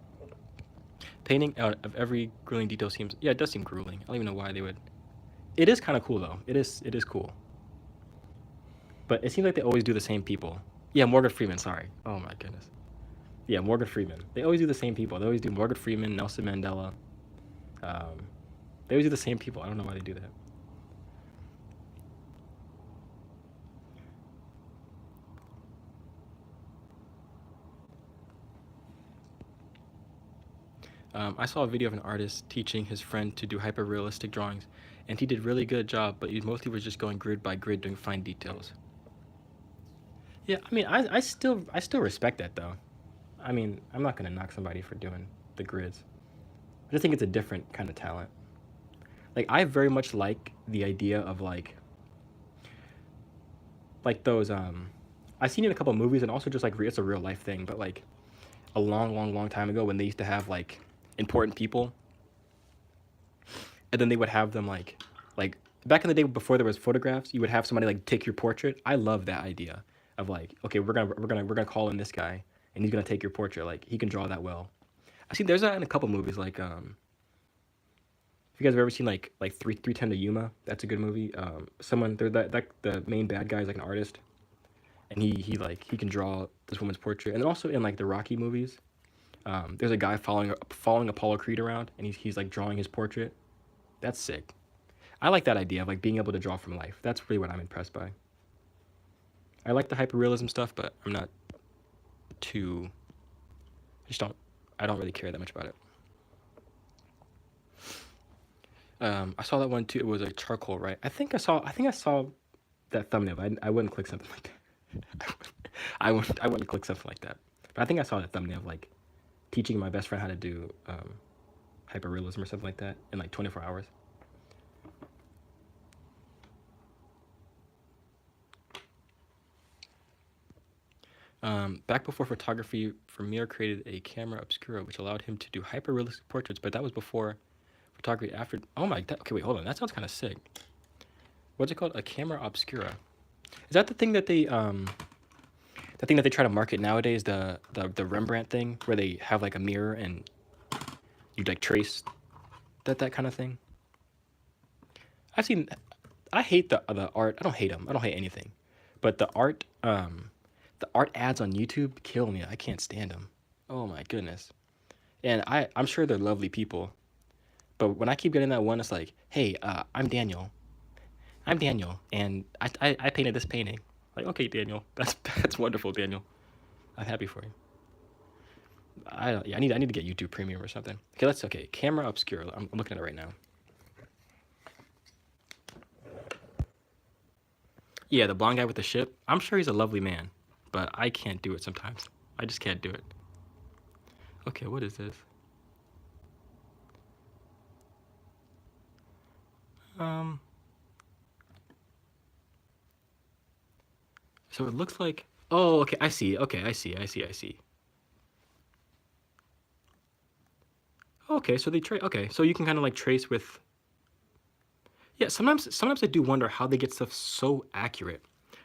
Painting out of every grueling detail seems. Yeah, it does seem grueling. I don't even know why they would. It is kind of cool though. It is. It is cool. But it seems like they always do the same people. Yeah, Morgan Freeman. Sorry. Oh my goodness. Yeah, Morgan Freeman. They always do the same people. They always do Morgan Freeman, Nelson Mandela. They always do the same people. I don't know why they do that. I saw a video of an artist teaching his friend to do hyper-realistic drawings, and he did really good job, but he mostly was just going grid by grid doing fine details. Yeah, I mean, I still respect that though. I mean, I'm not gonna knock somebody for doing the grids. I just think it's a different kind of talent. Like I very much like the idea of like those I've seen it in a couple of movies and also just like it's a real life thing, but like a long time ago when they used to have like important people and then they would have them like back in the day before there was photographs, you would have somebody like take your portrait. I love that idea of like, okay, we're gonna call in this guy and he's gonna take your portrait. Like he can draw that well. I see there's that in a couple movies like if you guys have ever seen like 310 to Yuma, that's a good movie. Someone there that the main bad guy is like an artist and he can draw this woman's portrait. And then also in like the Rocky movies, there's a guy following Apollo Creed around and he's like drawing his portrait. That's sick. I like that idea of like being able to draw from life. That's really what I'm impressed by. I like the hyperrealism stuff, but I'm not too. I don't really care that much about it. I saw that one too. It was a charcoal, right? I think I saw that thumbnail. But I wouldn't click something like that. I wouldn't click something like that. But I think I saw that thumbnail of like teaching my best friend how to do hyperrealism or something like that in like 24 hours. Back before photography, Vermeer created a camera obscura, which allowed him to do hyper-realistic portraits, but that was before photography after. Oh my, okay, wait, hold on. That sounds kind of sick. What's it called? A camera obscura. Is that the thing that they try to market nowadays? The Rembrandt thing, where they have like a mirror and you like trace that kind of thing. I've seen. I hate the art. I don't hate them. I don't hate anything, but the art ads on YouTube kill me. I can't stand them. Oh my goodness. And I'm sure they're lovely people, but when I keep getting that one, it's like, hey, I'm Daniel, and I painted this painting. Like, okay, Daniel, that's wonderful, Daniel. I'm happy for you. I need to get YouTube Premium or something. Okay, camera obscura. I'm looking at it right now. Yeah, the blonde guy with the ship. I'm sure he's a lovely man, but I can't do it sometimes. I just can't do it. Okay, what is this? So it looks like. Oh, okay, I see. Okay, I see. Okay, so they trace. Okay, so you can kind of like trace with. Yeah, sometimes I do wonder how they get stuff so accurate.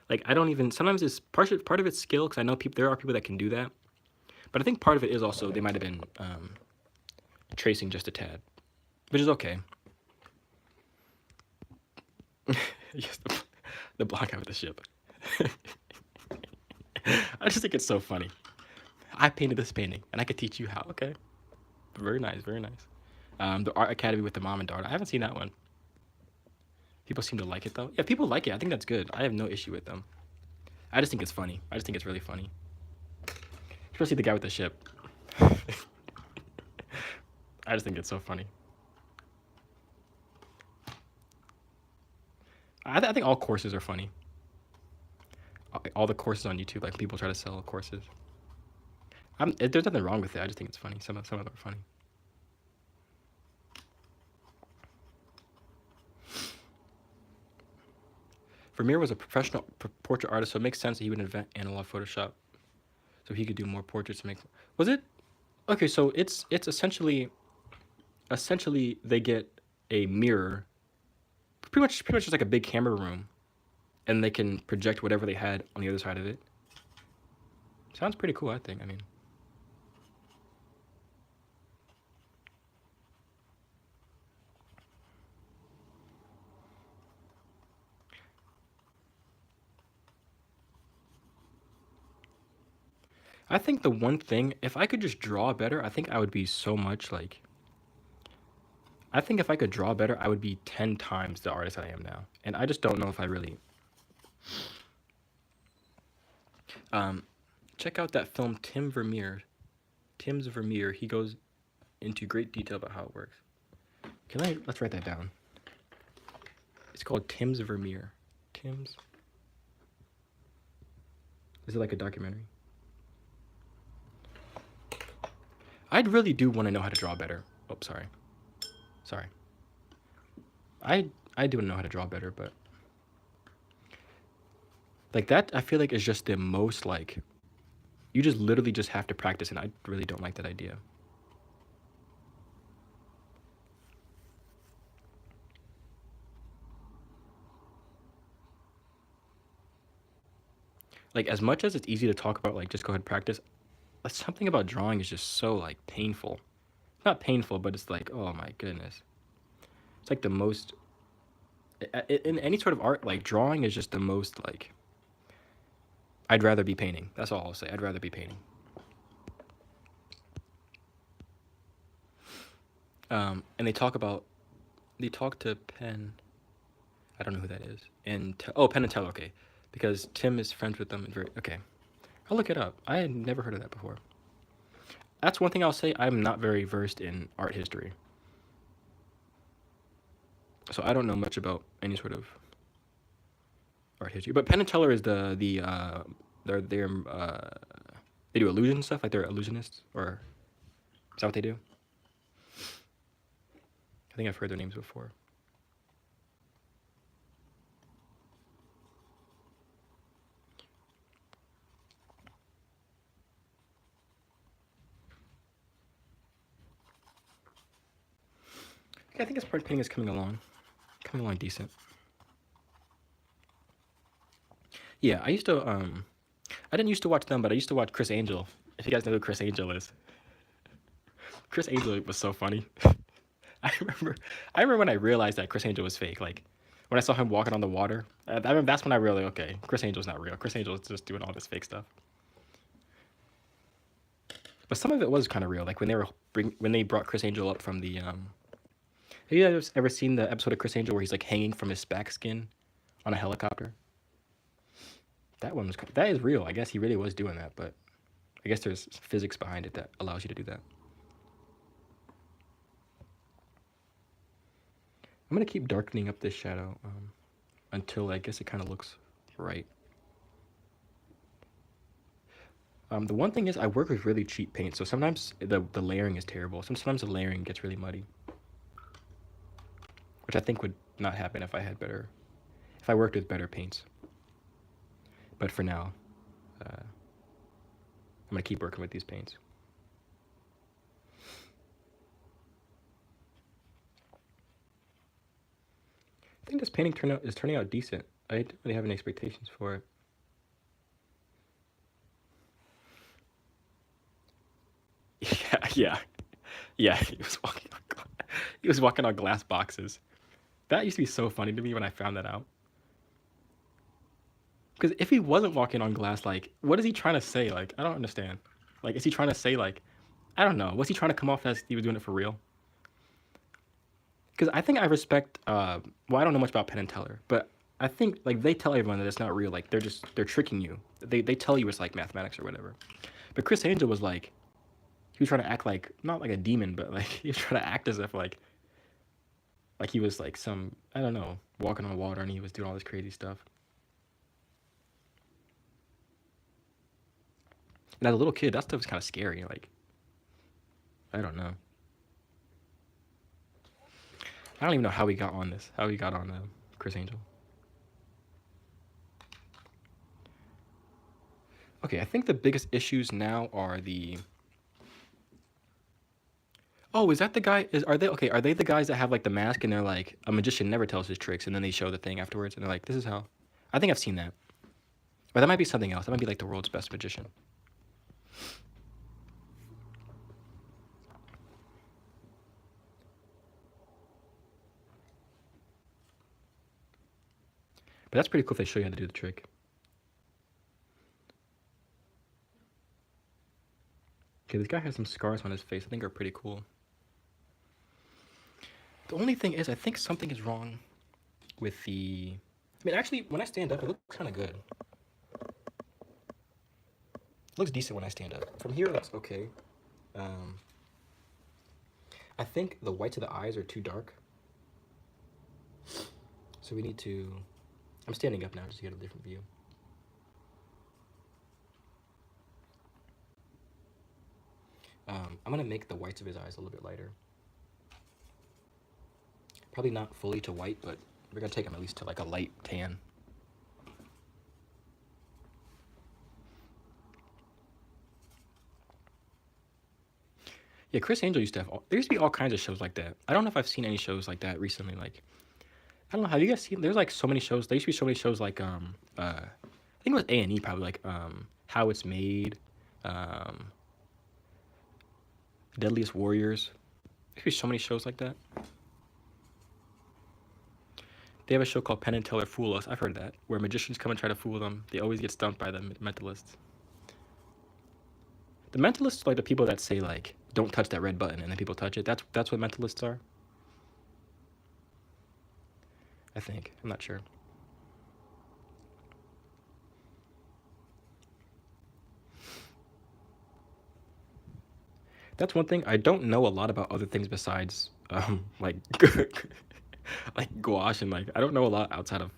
Like I don't even. Sometimes it's part of it's skill because I know there are people that can do that, but I think part of it is also they might have been tracing just a tad, which is okay. Yes, the black guy with the ship. I just think it's so funny. I painted this painting, and I could teach you how. Okay, very nice, very nice. The Art Academy with the mom and daughter. I haven't seen that one. People seem to like it though. Yeah, people like it. I think that's good. I have no issue with them. I just think it's funny. I just think it's really funny. Especially the guy with the ship. I just think it's so funny. I think all courses are funny. All the courses on YouTube, like people try to sell courses. There's nothing wrong with it. I just think it's funny. Some of them are funny. Vermeer was a professional portrait artist, so it makes sense that he would invent analog Photoshop, so he could do more portraits to make. Was it? Okay, so it's essentially they get a mirror, pretty much just like a big camera room, and they can project whatever they had on the other side of it. Sounds pretty cool, I think. I mean, I think the one thing, if I could just draw better, I think I would be so much like. I think if I could draw better, I would be 10 times the artist I am now. And I just don't know if I really. Check out that film Tim's Vermeer. He goes into great detail about how it works. Let's write that down. It's called Tim's Vermeer. Tim's. Is it like a documentary? I'd really do want to know how to draw better. Oh, sorry. I do know how to draw better, but like that, I feel like is just the most like. You just literally just have to practice, and I really don't like that idea. Like as much as it's easy to talk about, like just go ahead and practice. Something about drawing is just so like painful. Not painful, but it's like, oh my goodness. It's like the most. In any sort of art, like drawing is just the most like. I'd rather be painting. That's all I'll say. I'd rather be painting. And they talk to Penn. I don't know who that is. And Penn and Teller. Okay, because Tim is friends with them. And okay, I'll look it up. I had never heard of that before. That's one thing I'll say. I'm not very versed in art history, so I don't know much about any sort of art history. But Penn and Teller is they do illusion stuff, like they're illusionists, or is that what they do? I think I've heard their names before. Okay, I think this part painting is coming along decent. Yeah, I didn't used to watch them, but I used to watch Chris Angel. If you guys know who Chris Angel is. Chris Angel was so funny. I remember when I realized that Chris Angel was fake. Like when I saw him walking on the water, that's when I realized, okay, Chris Angel's not real. Chris Angel's just doing all this fake stuff. But some of it was kind of real. Like when they brought Chris Angel up from the Have you guys ever seen the episode of Chris Angel where he's like hanging from his back skin on a helicopter? That is real. I guess he really was doing that, but I guess there's physics behind it that allows you to do that. I'm gonna keep darkening up this shadow until I guess it kind of looks right. The one thing is I work with really cheap paint, so sometimes the layering is terrible. Sometimes the layering gets really muddy, which I think would not happen if I worked with better paints. But for now, I'm gonna keep working with these paints. I think this painting is turning out decent. I didn't really have any expectations for it. Yeah. He was walking on glass boxes. That used to be so funny to me when I found that out. Because if he wasn't walking on glass, like, what is he trying to say? Like, I don't understand. Like, is he trying to say, like, I don't know. Was he trying to come off as he was doing it for real? Because I think I respect, I don't know much about Penn and Teller, but I think, like, they tell everyone that it's not real. Like, they're tricking you. They tell you it's, like, mathematics or whatever. But Chris Angel was, like, he was trying to act like, not like a demon, but, like, he was trying to act as if, like, Like he was like some, I don't know, walking on water and he was doing all this crazy stuff. And as a little kid, that stuff was kind of scary. Like, I don't know. I don't even know how we got on this. How we got on Chris Angel. Okay, I think the biggest issues now are the. Oh, is that the guy? Are they okay? Are they the guys that have like the mask and they're like a magician never tells his tricks and then they show the thing afterwards and they're like, this is how. I think I've seen that. Or that might be something else. That might be like the world's best magician. But that's pretty cool if they show you how to do the trick. Okay, this guy has some scars on his face. I think are pretty cool. The only thing is, I think something is wrong with the. I mean, actually, when I stand up, it looks kind of good. It looks decent when I stand up. From here, that's okay. I think the whites of the eyes are too dark. So we need to. I'm standing up now just to get a different view. I'm gonna make the whites of his eyes a little bit lighter. Probably not fully to white, but we're gonna take him at least to like a light tan. Yeah, Chris Angel used to have. There used to be all kinds of shows like that. I don't know if I've seen any shows like that recently. Like, I don't know. Have you guys seen? There's like so many shows. There used to be so many shows like I think it was A&E probably like How It's Made, Deadliest Warriors. There used to be so many shows like that. They have a show called Penn and Teller Fool Us. I've heard that, where magicians come and try to fool them. They always get stumped by the mentalists. The mentalists are like the people that say like, "Don't touch that red button," and then people touch it. That's what mentalists are. I think. I'm not sure. That's one thing. I don't know a lot about other things besides like like gouache and like I don't know a lot outside of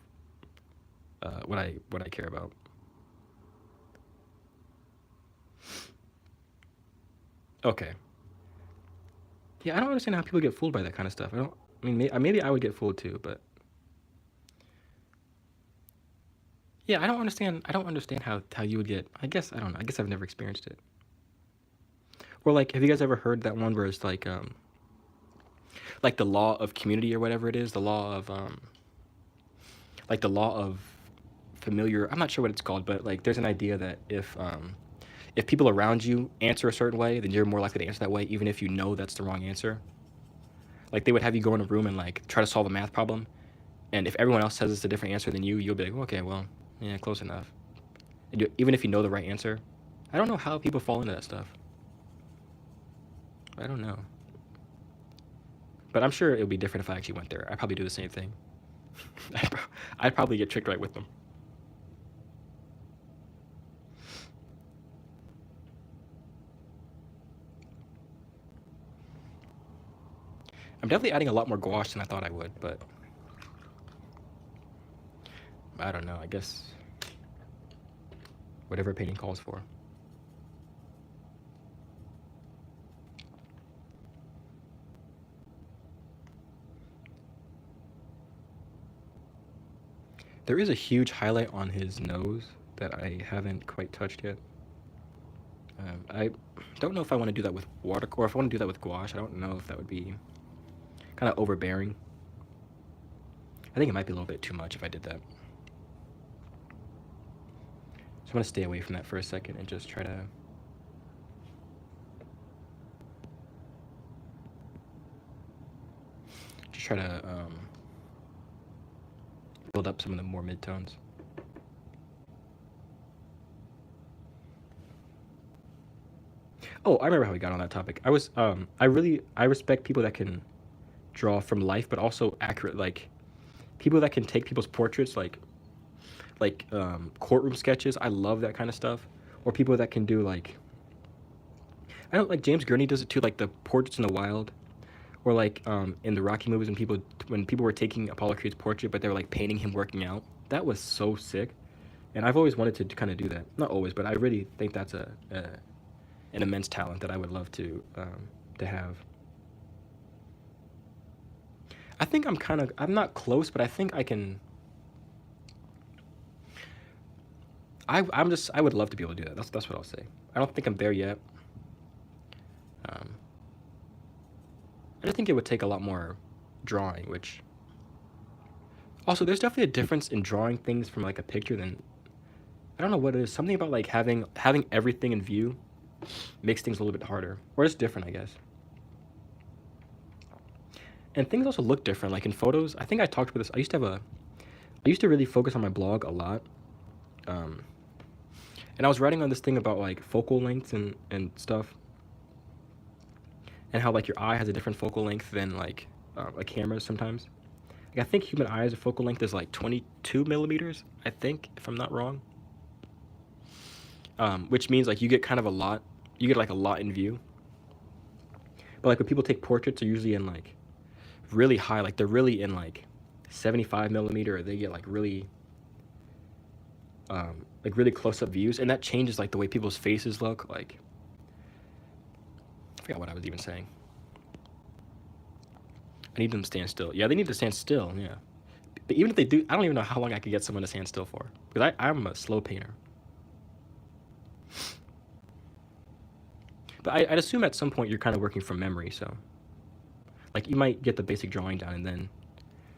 what I care about. Okay. Yeah, I don't understand how people get fooled by that kind of stuff. I don't. I mean, maybe I would get fooled too, but yeah, I don't understand. I don't understand how you would get. I guess I don't know. I guess I've never experienced it. Or like, have you guys ever heard that one where it's like the law of community or whatever it is, the law of like the law of familiar. I'm not sure what it's called, but like there's an idea that if people around you answer a certain way, then you're more likely to answer that way, even if you know that's the wrong answer. Like they would have you go in a room and like try to solve a math problem, and if everyone else says it's a different answer than you, you'll be like, okay, well, yeah, close enough. And even if you know the right answer, I don't know how people fall into that stuff. I don't know. But I'm sure it would be different if I actually went there. I'd probably do the same thing. I'd probably get tricked right with them. I'm definitely adding a lot more gouache than I thought I would, but I don't know. I guess whatever painting calls for. There is a huge highlight on his nose that I haven't quite touched yet. I don't know if I want to do that with watercolor, or if I want to do that with gouache. I don't know if that would be kind of overbearing. I think it might be a little bit too much if I did that. So I'm going to stay away from that for a second and just try to... build up some of the more midtones. Oh, I remember how we got on that topic. I respect people that can draw from life, but also accurate, like people that can take people's portraits, like courtroom sketches. I love that kind of stuff. Or people that can do like, I don't like James Gurney does it too, like the portraits in the wild, or like in the Rocky movies when when people were taking Apollo Creed's portrait, but they were like painting him working out. That was so sick, and I've always wanted to kind of do that. Not always, but I really think that's an immense talent that I would love to have. I think I'm not close, but I think I can. I would love to be able to do that. That's what I'll say. I don't think I'm there yet. Um, I just think it would take a lot more drawing, which also there's definitely a difference in drawing things from like a picture than I don't know what it is. Something about like having everything in view makes things a little bit harder, or it's different, I guess. And things also look different. Like in photos, I think I talked about this. I used to really focus on my blog a lot. And I was writing on this thing about like focal lengths and stuff, and how like your eye has a different focal length than like cameras sometimes. Like I think human eyes focal length is like 22 millimeters. I think, if I'm not wrong. Which means like you get kind of a lot. You get like a lot in view. But like when people take portraits, they're usually in like really high. Like they're really in like 75 millimeter, or they get like really close up views, and that changes like the way people's faces look. Like I forgot what I was even saying. I need them to stand still. Yeah, they need to stand still. Yeah, but even if they do, I don't even know how long I could get someone to stand still for, because I'm a slow painter. But I'd assume at some point you're kind of working from memory, so like you might get the basic drawing down, and then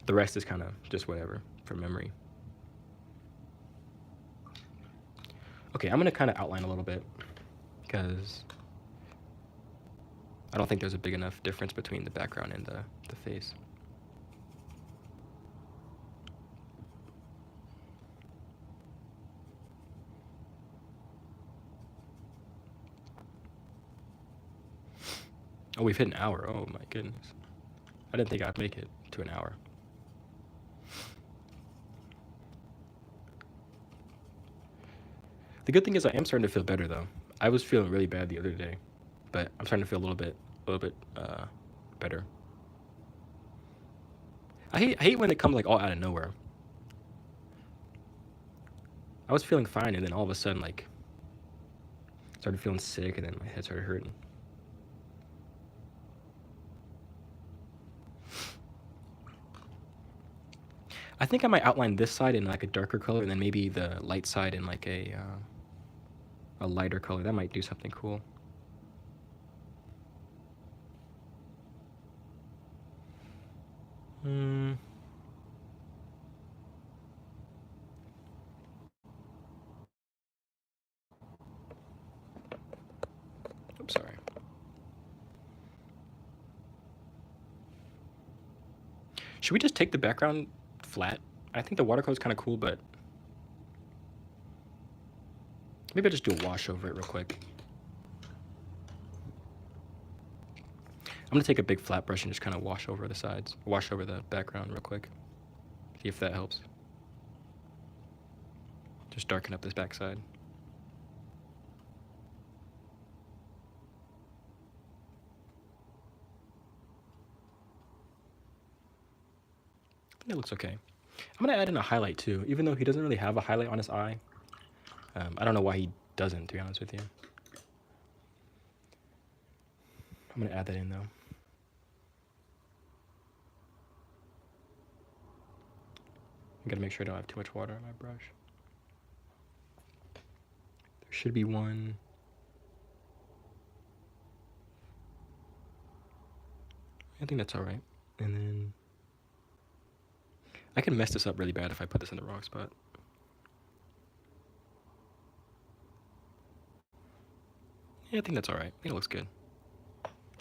the rest is kind of just whatever from memory. Okay, I'm gonna kind of outline a little bit, because I don't think there's a big enough difference between the background and the face. Oh, we've hit an hour. Oh my goodness. I didn't think I'd make it to an hour. The good thing is I am starting to feel better though. I was feeling really bad the other day, but I'm starting to feel a little bit better. I hate when it comes like all out of nowhere. I was feeling fine, and then all of a sudden like started feeling sick, and then my head started hurting. I think I might outline this side in like a darker color, and then maybe the light side in like a lighter color. That might do something cool. Oops, sorry. Should we just take the background flat? I think the watercolor is kind of cool, but maybe I'll just do a wash over it real quick. I'm gonna take a big flat brush and just kind of wash over the sides, wash over the background real quick. See if that helps. Just darken up this backside. I think it looks okay. I'm gonna add in a highlight too, even though he doesn't really have a highlight on his eye. I don't know why he doesn't, to be honest with you. I'm gonna add that in though. I gotta make sure I don't have too much water on my brush. There should be one. I think that's all right. And then I can mess this up really bad if I put this in the wrong spot. Yeah, I think that's all right. I think it looks good.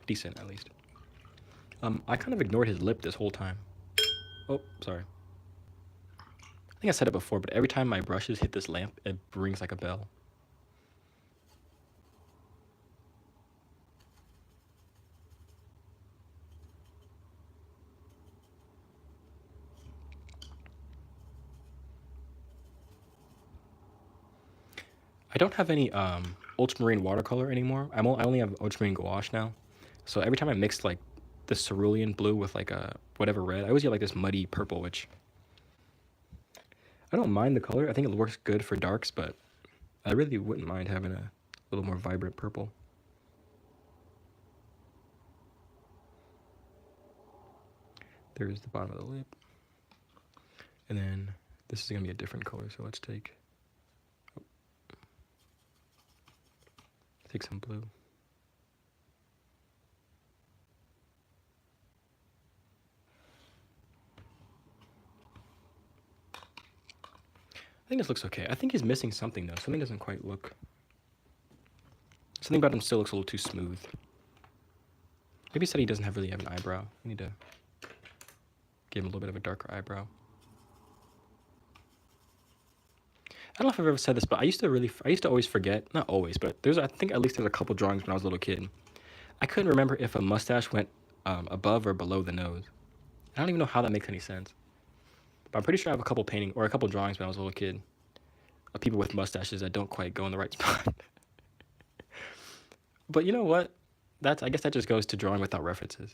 Decent, at least. I kind of ignored his lip this whole time. Oh, sorry. I think I said it before, but every time my brushes hit this lamp, it rings like a bell. I don't have any ultramarine watercolor anymore. I only have ultramarine gouache now. So every time I mix like this cerulean blue with like a whatever red. I always get like this muddy purple, which I don't mind the color. I think it works good for darks, but I really wouldn't mind having a little more vibrant purple. There's the bottom of the lip. And then this is gonna be a different color, so let's take some blue. I think this looks okay. I think he's missing something though. Something doesn't quite look. Something about him still looks a little too smooth. Maybe he said he doesn't really have an eyebrow. We need to give him a little bit of a darker eyebrow. I don't know if I've ever said this, but I used to always forget, not always, but I think at least there's a couple drawings when I was a little kid. I couldn't remember if a mustache went above or below the nose. I don't even know how that makes any sense. But I'm pretty sure I have a couple drawings when I was a little kid of people with mustaches that don't quite go in the right spot. But you know what? I guess that just goes to drawing without references.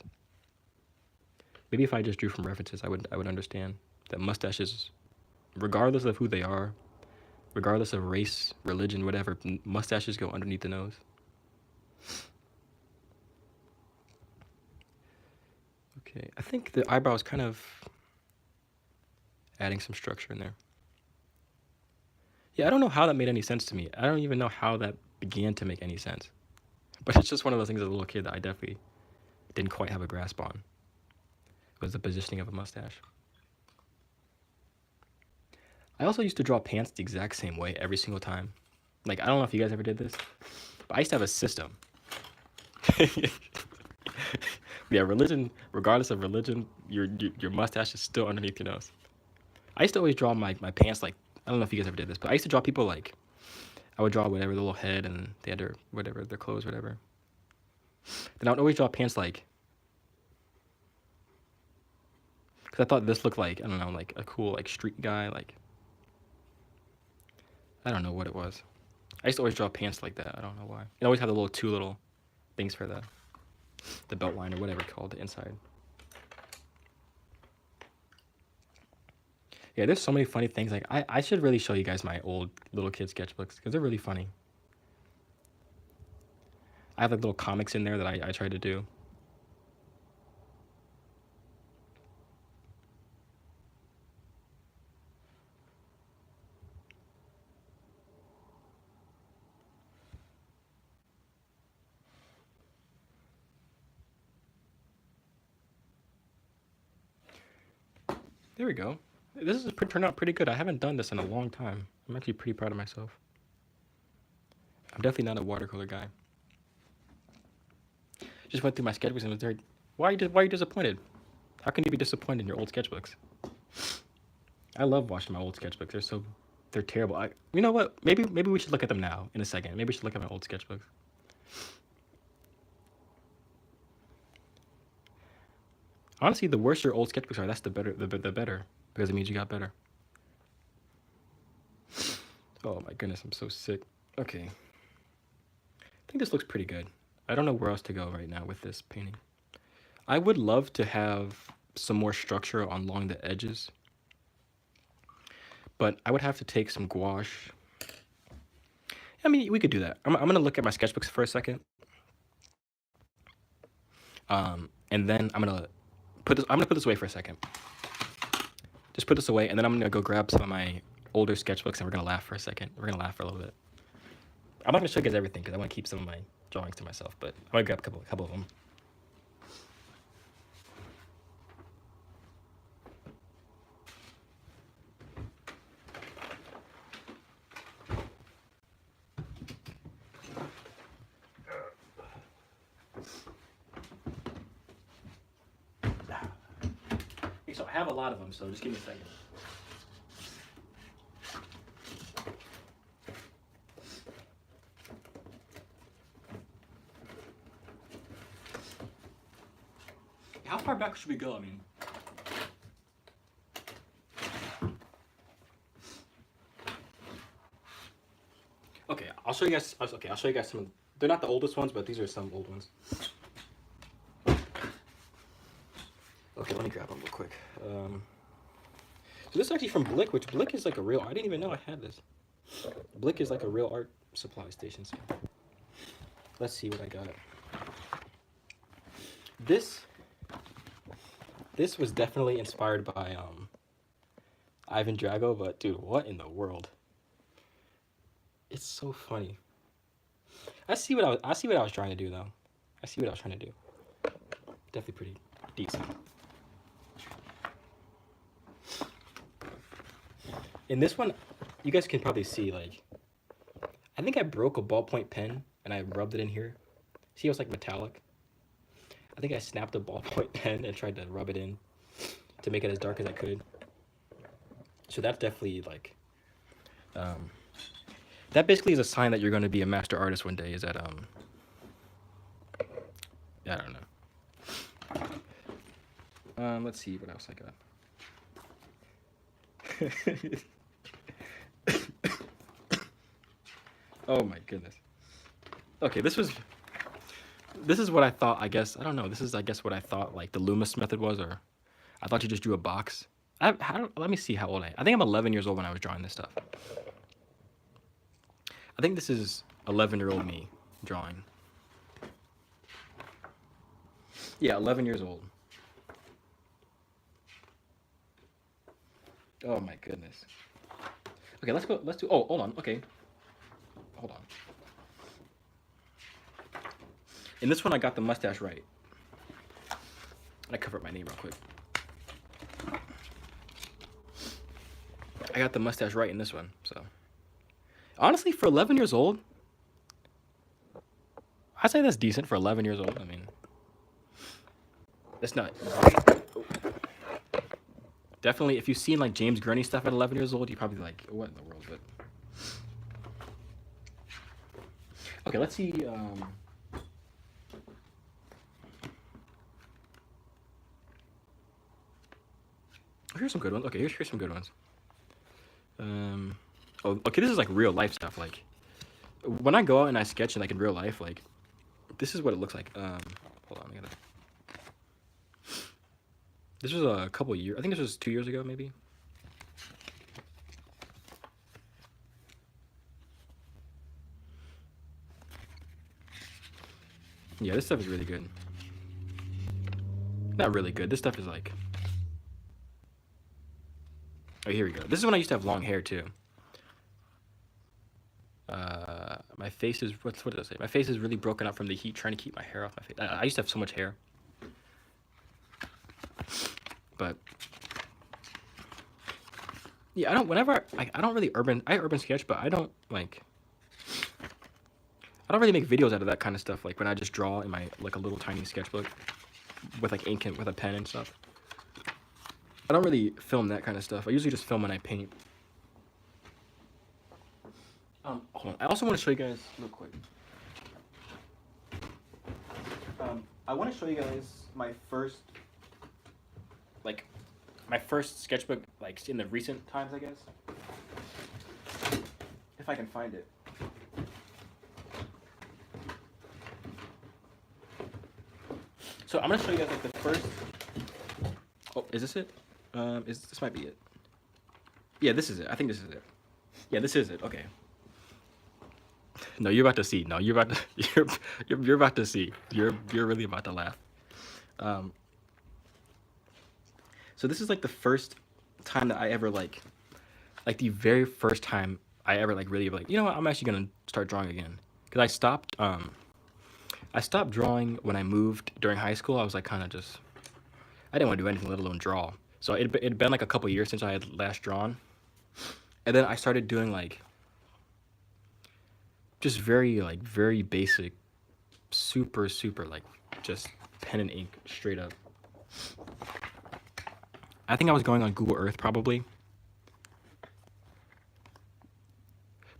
Maybe if I just drew from references, I would understand that mustaches, regardless of who they are, regardless of race, religion, whatever, mustaches go underneath the nose. Okay, I think the eyebrow is kind of adding some structure in there. Yeah, I don't know how that made any sense to me. I don't even know how that began to make any sense. But it's just one of those things as a little kid that I definitely didn't quite have a grasp on. It was the positioning of a mustache. I also used to draw pants the exact same way every single time. Like, I don't know if you guys ever did this, but I used to have a system. Yeah, religion, regardless of religion, your mustache is still underneath your nose. I used to always draw my pants like, I don't know if you guys ever did this, but I used to draw people like, I would draw whatever, the little head, and they had their clothes, whatever. Then I would always draw pants like, because I thought this looked like, I don't know, like a cool like street guy, like, I don't know what it was. I used to always draw pants like that. I don't know why. It always had the two little things for the belt line or whatever it's called, the inside. Yeah, there's so many funny things. Like, I should really show you guys my old little kid sketchbooks because they're really funny. I have like little comics in there that I try to do. There we go. This has turned out pretty good. I haven't done this in a long time. I'm actually pretty proud of myself. I'm definitely not a watercolor guy. Just went through my sketchbooks and was there. Why are you disappointed? How can you be disappointed in your old sketchbooks? I love watching my old sketchbooks. They're terrible. You know what? Maybe we should look at them now in a second. Maybe we should look at my old sketchbooks. Honestly, the worse your old sketchbooks are, that's the better, because it means you got better. Oh my goodness, I'm so sick. Okay. I think this looks pretty good. I don't know where else to go right now with this painting. I would love to have some more structure along the edges, but I would have to take some gouache. I mean, we could do that. I'm gonna look at my sketchbooks for a second. And then I'm gonna put this away for a second. Just put this away, and then I'm gonna go grab some of my older sketchbooks, and we're gonna laugh for a second. We're gonna laugh for a little bit. I'm not gonna show you guys everything because I want to keep some of my drawings to myself, but I'm gonna grab a couple of them. So I have a lot of them, so just give me a second. How far back should we go? I mean, okay, I'll show you guys. Okay, I'll show you guys some. They're not the oldest ones, but these are some old ones. Okay, let me grab them real quick. So this is actually from Blick, which Blick is like a real, I didn't even know I had this. Blick is like a real art supply station. So let's see what I got. This was definitely inspired by Ivan Drago, but dude, what in the world? It's so funny. I see what I was trying to do though. I see what I was trying to do. Definitely pretty decent. In this one, you guys can probably see, like, I think I broke a ballpoint pen and I rubbed it in here. See, it was like metallic. I think I snapped a ballpoint pen and tried to rub it in to make it as dark as I could. So that's definitely like, that basically is a sign that you're going to be a master artist one day. Is that I don't know. Let's see what else I got. Oh my goodness. Okay, this is what I thought, I guess. I don't know. This is, I guess, what I thought like the Loomis method was, or I thought you just drew a box. Let me see how old I am. I think I'm 11 years old when I was drawing this stuff. I think this is 11-year-old me drawing. Yeah, 11 years old. Oh my goodness. Okay, let's go. Let's do. Oh, hold on. Okay, hold on. In this one, I got the mustache right. I cover up my name real quick. I got the mustache right in this one. So, honestly, for 11 years old, I'd say that's decent for 11 years old. I mean, that's not great. Definitely, if you've seen like James Gurney stuff at 11 years old, you're probably like, what in the world? But okay, let's see. Here's some good ones. Okay, here's some good ones. Oh, okay, this is like real life stuff. Like when I go out and I sketch in like in real life, like this is what it looks like. Hold on, I gotta. This was a couple years. I think this was 2 years ago, maybe. Yeah, this stuff is really good. Not really good. This stuff is like. Oh, here we go. This is when I used to have long hair too. My face is what did I say? My face is really broken up from the heat, trying to keep my hair off my face. I used to have so much hair, but yeah, I don't. Whenever I don't really urban sketch, but I don't like. I don't really make videos out of that kind of stuff. Like when I just draw in my like a little tiny sketchbook with like ink and with a pen and stuff. I don't really film that kind of stuff. I usually just film when I paint. Hold on. I also want to show you guys real quick. I want to show you guys my first sketchbook, like in the recent times, I guess. If I can find it. So I'm gonna show you guys like the first. Oh, is this it? This might be it? Yeah, this is it. I think this is it. Yeah, this is it. Okay. No, you're about to see. No, you're about to. You're about to see. You're really about to laugh. So this is like the first time that I ever like the very first time I ever like really like, you know what, I'm actually gonna start drawing again, because I stopped drawing when I moved during high school. I was like kind of just, I didn't want to do anything, let alone draw. So it'd been like a couple years since I had last drawn, and then I started doing like just very basic, super like just pen and ink straight up. I think I was going on Google Earth probably.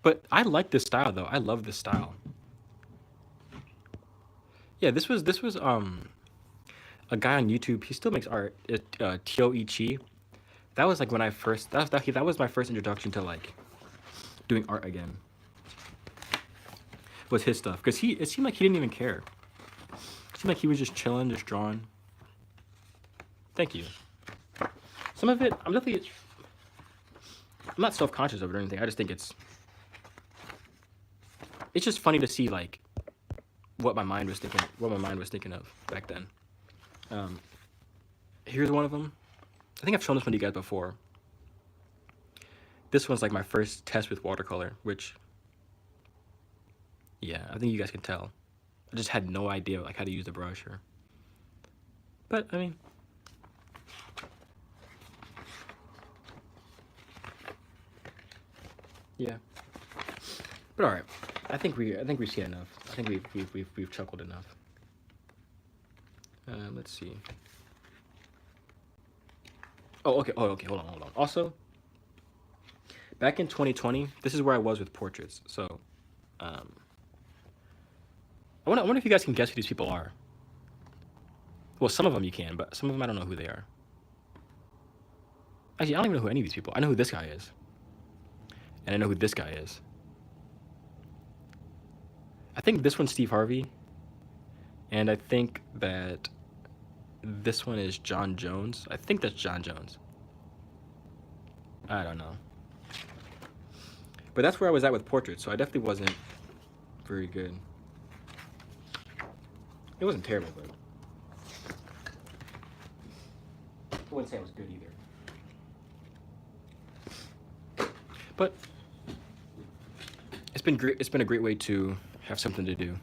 But I like this style though. I love this style. Yeah, this was a guy on YouTube. He still makes art. Tio Ichi. That was like when I first that was my first introduction to like doing art again. Was his stuff, because it seemed like he didn't even care. It seemed like he was just chilling, just drawing. Thank you. Some of it, I'm not self-conscious of it or anything. I just think it's just funny to see like what my mind was thinking of back then. Here's one of them. I think I've shown this one to you guys before. This one's like my first test with watercolor, which, yeah, I think you guys can tell. I just had no idea like how to use the brush or, but I mean, yeah. But all right, I think we've seen enough. I think we've chuckled enough. Let's see. Oh, okay. Hold on. Also, back in 2020, this is where I was with portraits. So, I wonder if you guys can guess who these people are. Well, some of them you can, but some of them I don't know who they are. Actually, I don't even know who any of these people. I know who this guy is, and I know who this guy is. I think this one's Steve Harvey, and I think that this one is John Jones. I think that's John Jones. I don't know. But that's where I was at with portraits, so I definitely wasn't very good. It wasn't terrible, but I wouldn't say it was good either. But it's been great. It's been a great way to have something to do.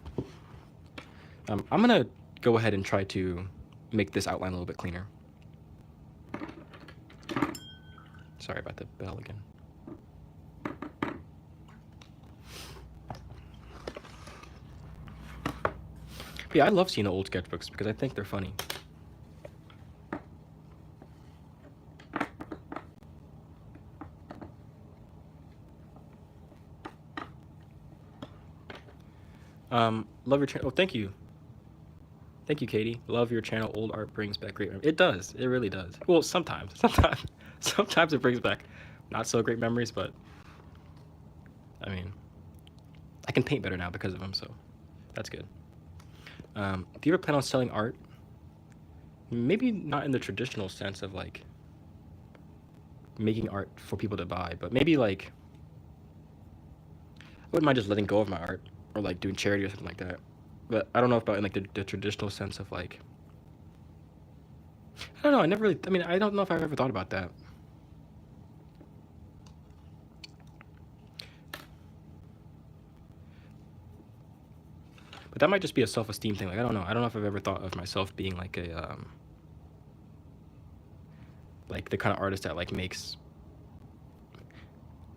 I'm gonna go ahead and try to make this outline a little bit cleaner. Sorry about the bell again. But yeah, I love seeing the old sketchbooks because I think they're funny. Love your channel. Oh, thank you. Thank you, Katie. Love your channel. Old art brings back great memories. It does. It really does. Well, sometimes it brings back not so great memories, but I mean, I can paint better now because of them, so that's good. Do you ever plan on selling art? Maybe not in the traditional sense of like making art for people to buy, but maybe like I wouldn't mind just letting go of my art or like doing charity or something like that. But I don't know about in like the traditional sense of like, I don't know. I don't know if I've ever thought about that. But that might just be a self-esteem thing. Like, I don't know. I don't know if I've ever thought of myself being like a, like the kind of artist that like makes,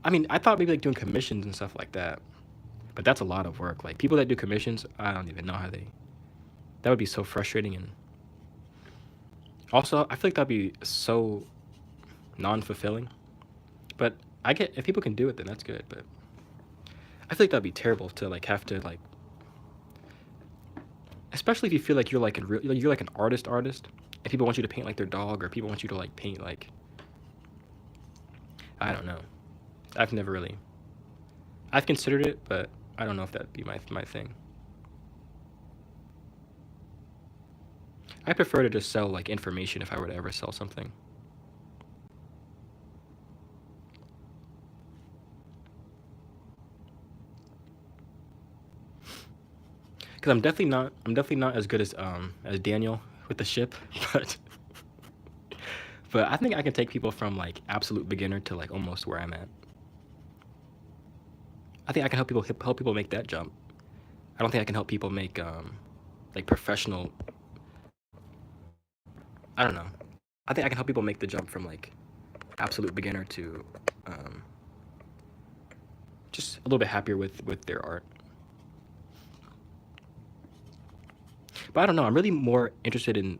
I mean, I thought maybe like doing commissions and stuff like that. But that's a lot of work. Like people that do commissions, I don't even know how that would be so frustrating. And also I feel like that'd be so non-fulfilling. But if people can do it, then that's good. But I feel like that'd be terrible to like have to like, especially if you feel like you're like you're like an artist, and people want you to paint like their dog, or people want you to like paint like, I don't know. I've considered it, but I don't know if that'd be my thing. I prefer to just sell like information if I were to ever sell something. Because I'm definitely not as good as Daniel with the ship, but I think I can take people from like absolute beginner to like almost where I'm at. I think I can help people make that jump. I don't think I can help people make like professional. I don't know. I think I can help people make the jump from like absolute beginner to just a little bit happier with their art. But I don't know. I'm really more interested in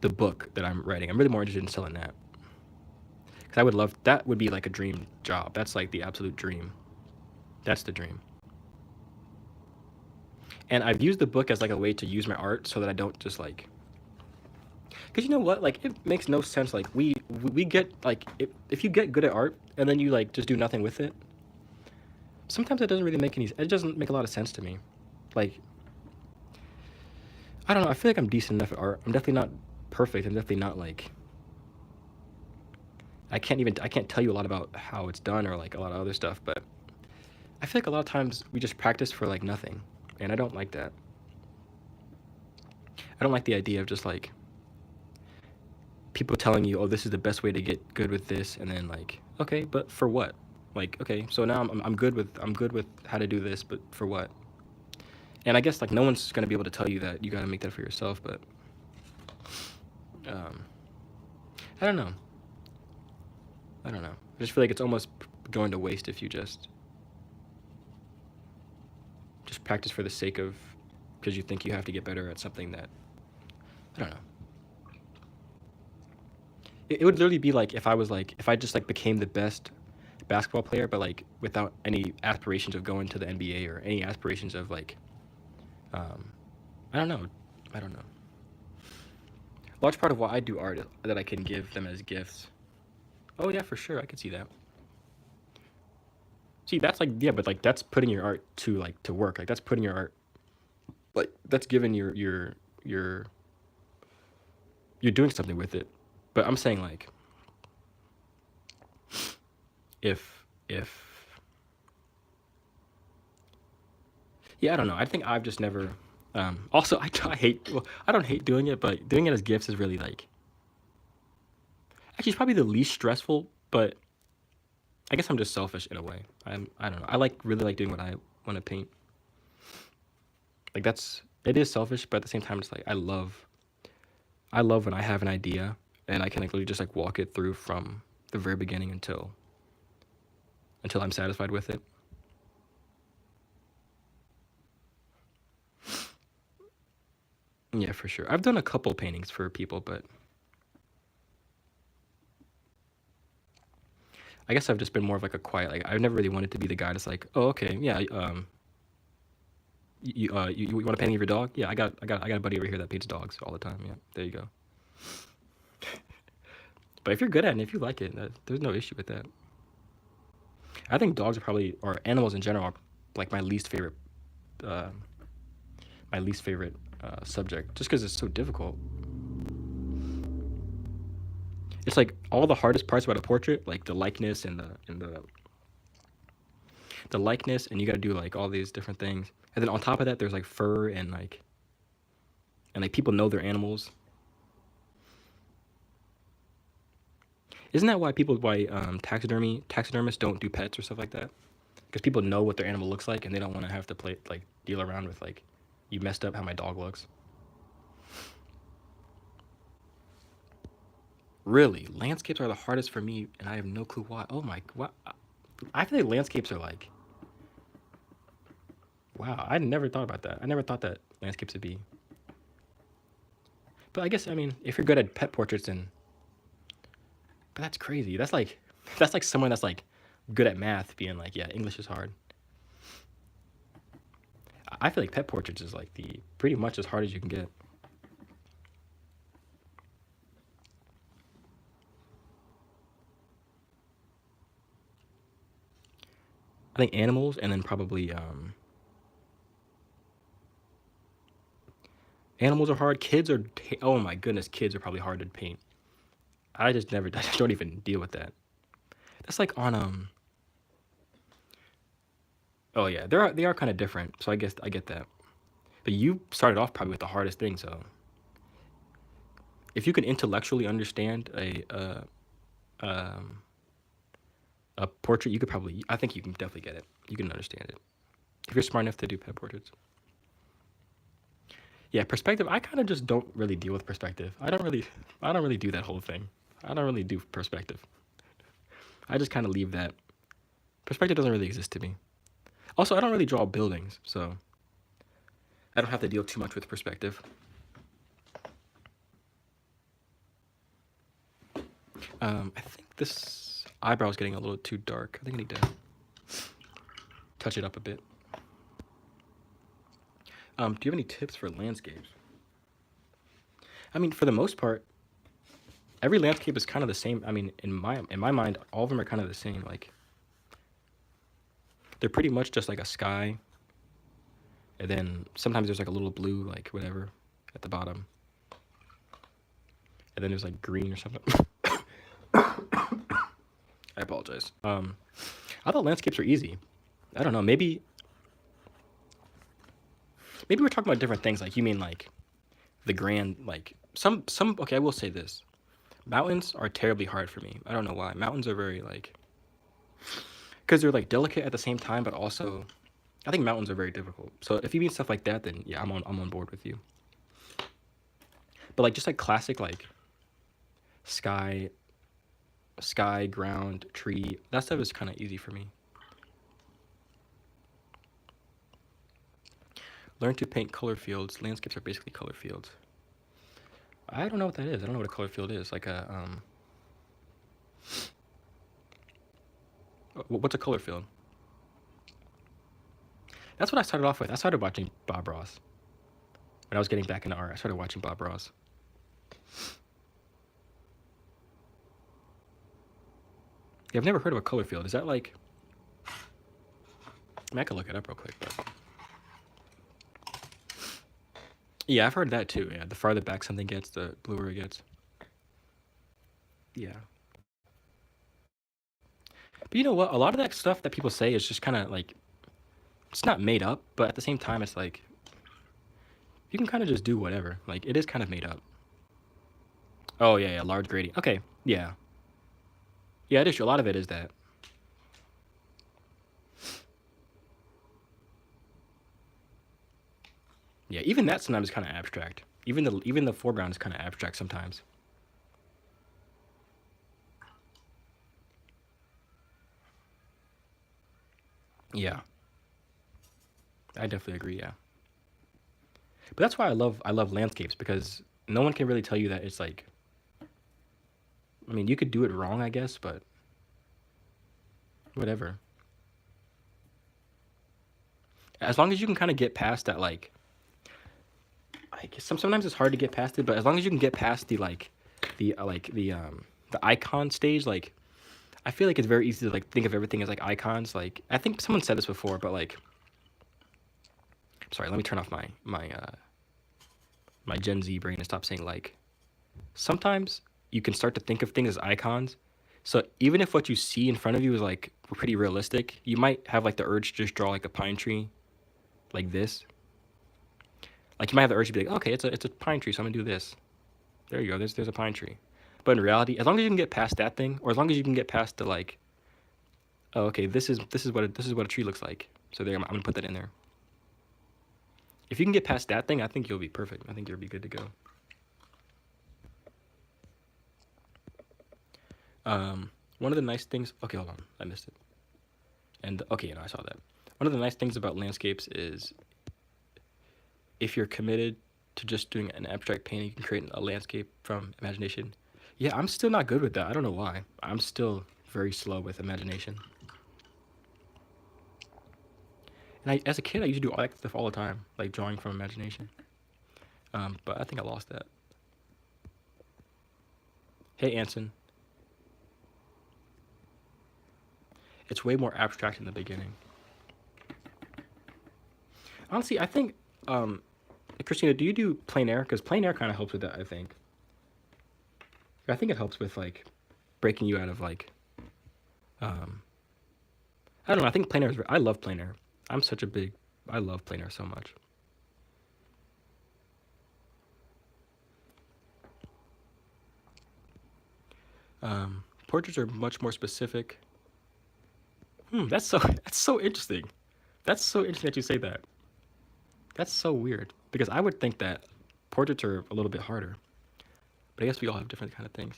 the book that I'm writing. I'm really more interested in selling that. Because that would be like a dream job. That's like the absolute dream. That's the dream. And I've used the book as like a way to use my art so that I don't just like, because you know what, like it makes no sense. Like we get like, if you get good at art and then you like just do nothing with it, sometimes it doesn't make a lot of sense to me. Like, I don't know, I feel like I'm decent enough at art. I'm definitely not perfect and definitely not like, I can't tell you a lot about how it's done or like a lot of other stuff, but I feel like a lot of times we just practice for like nothing, and I don't like that. I don't like the idea of just like people telling you, oh, this is the best way to get good with this, and then like, okay, but for what? Like, okay, so now I'm good with how to do this, but for what? And I guess like no one's gonna be able to tell you that. You gotta make that for yourself. But um, I don't know. I don't know. I just feel like it's almost going to waste if you just practice for the sake of, because you think you have to get better at something that, I don't know. It would literally be like if I just like became the best basketball player, but like without any aspirations of going to the NBA or any aspirations of like, um, I don't know. I don't know. Large part of why I do art is that I can give them as gifts. Oh yeah, for sure, I could see that. See, that's like, yeah, but like that's putting your art to like to work. Like that's putting your art, like that's giving your you're doing something with it. But I'm saying like if yeah, I don't know. I think I've just never. Also, I hate. Well, I don't hate doing it, but doing it as gifts is really like. Actually, it's probably the least stressful, but I guess I'm just selfish in a way. I don't know. I really like doing what I want to paint. Like it is selfish, but at the same time, it's like I love when I have an idea and I can like literally just like walk it through from the very beginning until I'm satisfied with it. Yeah, for sure. I've done a couple paintings for people, but I guess I've just been more of like a quiet. Like I've never really wanted to be the guy that's like, oh, okay, yeah, you want a painting of your dog? Yeah, I got a buddy over here that paints dogs all the time. Yeah, there you go. But if you're good at it and if you like it, there's no issue with that. I think dogs are probably, or animals in general, are like uh, my least favorite subject, just because it's so difficult. It's like all the hardest parts about a portrait, like the likeness and the likeness, and you got to do like all these different things, and then on top of that, there's like fur and like people know their animals. Isn't that why taxidermists don't do pets or stuff like that? Because people know what their animal looks like, and they don't want to have to play like deal around with like, you messed up how my dog looks. Really, landscapes are the hardest for me, and I have no clue why. Oh my, what? I feel like landscapes are like, wow. I never thought about that. I never thought that landscapes would be. But I guess I mean, if you're good at pet portraits, and but that's crazy. That's like someone that's like good at math being like, yeah, English is hard. I feel like pet portraits is like the pretty much as hard as you can get. I think animals, and then probably animals are hard. Oh my goodness, kids are probably hard to paint. I just never, I just don't even deal with that. That's like on Oh yeah, they are kind of different. So I guess I get that. But you started off probably with the hardest thing. So if you can intellectually understand um, a portrait, you could probably. I think you can definitely get it. You can understand it if you're smart enough to do pet portraits. Yeah, perspective. I kind of just don't really deal with perspective. I don't really do that whole thing. I don't really do perspective. I just kind of leave that. Perspective doesn't really exist to me. Also, I don't really draw buildings, so I don't have to deal too much with perspective. I think this eyebrow is getting a little too dark. I think I need to touch it up a bit. Do you have any tips for landscapes? I mean, for the most part, every landscape is kind of the same. I mean, in my mind, all of them are kind of the same. Like they're pretty much just like a sky, and then sometimes there's like a little blue, like whatever, at the bottom. and then there's like green or something. I apologize. I thought landscapes were easy. I don't know. Maybe we're talking about different things. Like you mean like the grand like some. Okay, I will say this. Mountains are terribly hard for me. I don't know why. Mountains are very like because they're like delicate at the same time, but also I think mountains are very difficult. So if you mean stuff like that, then yeah, I'm on board with you. But like just like classic like sky, ground, tree, that stuff is kind of easy for me. Learn to paint color fields. Landscapes are basically color fields. I don't know what that is. I don't know what a color field is. Like a what's a color field? That's what I started off with. I started watching Bob Ross when I was getting back into art. I started watching Bob Ross. Yeah, I've never heard of a color field. Is that like? I mean, I could look it up real quick, but yeah, I've heard that too. Yeah, the farther back something gets, the bluer it gets. Yeah, but you know what? A lot of that stuff that people say is just kind of like it's not made up, but at the same time, it's like you can kind of just do whatever. Like it is kind of made up. Oh yeah, yeah, large gradient. Okay, yeah, yeah, it is true. A lot of it is that. Yeah, even that sometimes is kind of abstract. Even the foreground is kind of abstract sometimes. Yeah, I definitely agree. Yeah, but that's why I love landscapes because no one can really tell you that it's like. I mean, you could do it wrong, I guess, but whatever. As long as you can kind of get past that, like sometimes it's hard to get past it, but as long as you can get past the icon stage, like I feel like it's very easy to like think of everything as like icons. Like I think someone said this before, but like, sorry, let me turn off my Gen Z brain and stop saying like. Sometimes you can start to think of things as icons. So even if what you see in front of you is like pretty realistic, you might have like the urge to just draw like a pine tree, like this. Like you might have the urge to be like, okay, it's a pine tree, so I'm gonna do this. There you go. There's a pine tree. But in reality, as long as you can get past that thing, or as long as you can get past the like, oh, okay, this is what a tree looks like. So there, I'm gonna put that in there. If you can get past that thing, I think you'll be perfect. I think you'll be good to go. One of the nice things. Okay, hold on, I missed it. And okay, I saw that. One of the nice things about landscapes is if you're committed to just doing an abstract painting, you can create a landscape from imagination. Yeah, I'm still not good with that. I don't know why. I'm still very slow with imagination. And as a kid, I used to do all that stuff all the time, like drawing from imagination. But I think I lost that. Hey, Anson. It's way more abstract in the beginning. Honestly, I think, Christina, do you do plein air? Because plein air kind of helps with that, I think. I think it helps with like breaking you out of like, um, I don't know. I think plein air is. I love plein air. I'm such a big. I love plein air so much. Portraits are much more specific. That's so. That's so interesting. That's so interesting that you say that. That's so weird because I would think that portraits are a little bit harder, but I guess we all have different kind of things.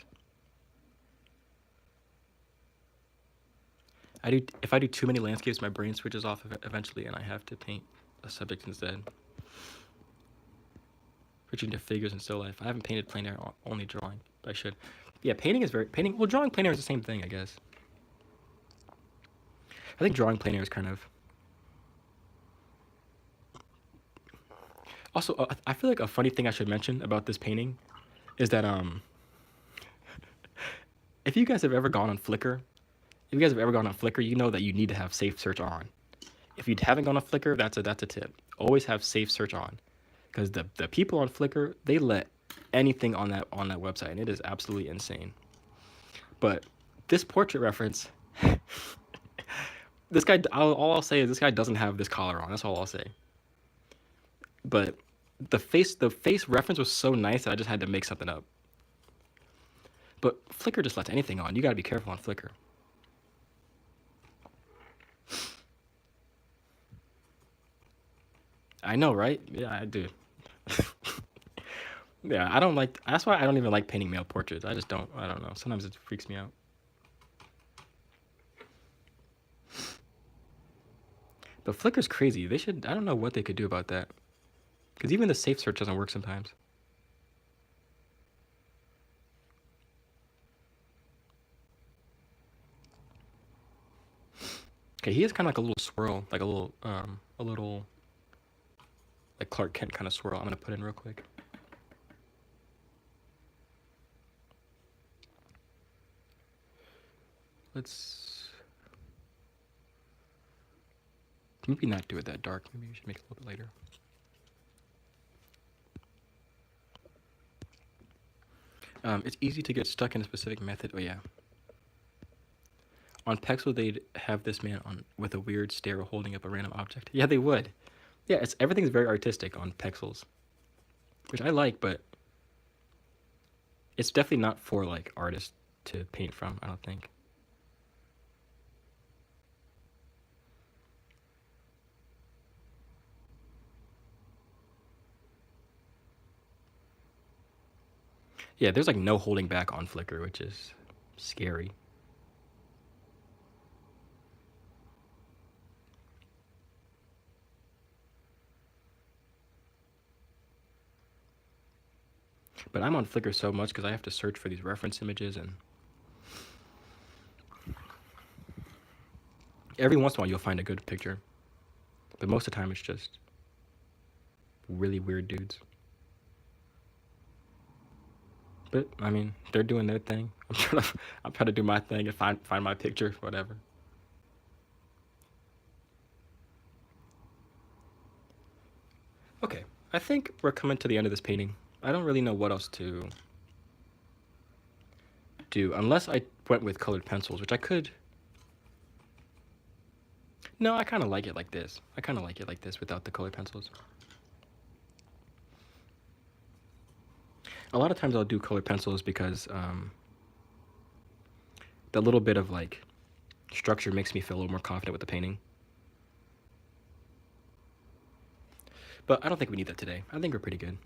I do. If I do too many landscapes, my brain switches off eventually, and I have to paint a subject instead. Switching to figures and still life. I haven't painted plein air, only drawing, but I should. Yeah, painting is very painting. Well, drawing plein air is the same thing, I guess. I think drawing plein air is kind of. Also, I feel like a funny thing I should mention about this painting is that if you guys have ever gone on Flickr, you know that you need to have safe search on. If you haven't gone on Flickr, that's a tip. Always have safe search on, because the people on Flickr, they let anything on that website, and it is absolutely insane. But this portrait reference, this guy, all I'll say is this guy doesn't have this collar on. That's all I'll say. But the face reference was so nice that I just had to make something up. But Flickr just lets anything on. You gotta be careful on Flickr. I know, right? Yeah, I do. Yeah, I don't like. That's why I don't even like painting male portraits. I just don't. I don't know. Sometimes it freaks me out. But Flickr's crazy. They should. I don't know what they could do about that. Because even the safe search doesn't work sometimes. Okay, he is kind of like a little swirl, like a little, like Clark Kent kind of swirl. I'm gonna put in real quick. Let's maybe not do it that dark. Maybe we should make it a little bit lighter. It's easy to get stuck in a specific method. Oh yeah. On Pexel, they'd have this man on with a weird stare holding up a random object. Yeah, they would. Yeah, everything's very artistic on Pexels, which I like, but it's definitely not for like artists to paint from. I don't think. Yeah, there's like no holding back on Flickr, which is scary. But I'm on Flickr so much because I have to search for these reference images, and every once in a while you'll find a good picture. But most of the time it's just really weird dudes. But I mean, they're doing their thing. I'm trying to do my thing and find my picture, whatever. Okay, I think we're coming to the end of this painting. I don't really know what else to do unless I went with colored pencils, which I could. No, I kind of like it like this. I kind of like it like this without the colored pencils. A lot of times I'll do colored pencils because the little bit of like structure makes me feel a little more confident with the painting. But I don't think we need that today. I think we're pretty good.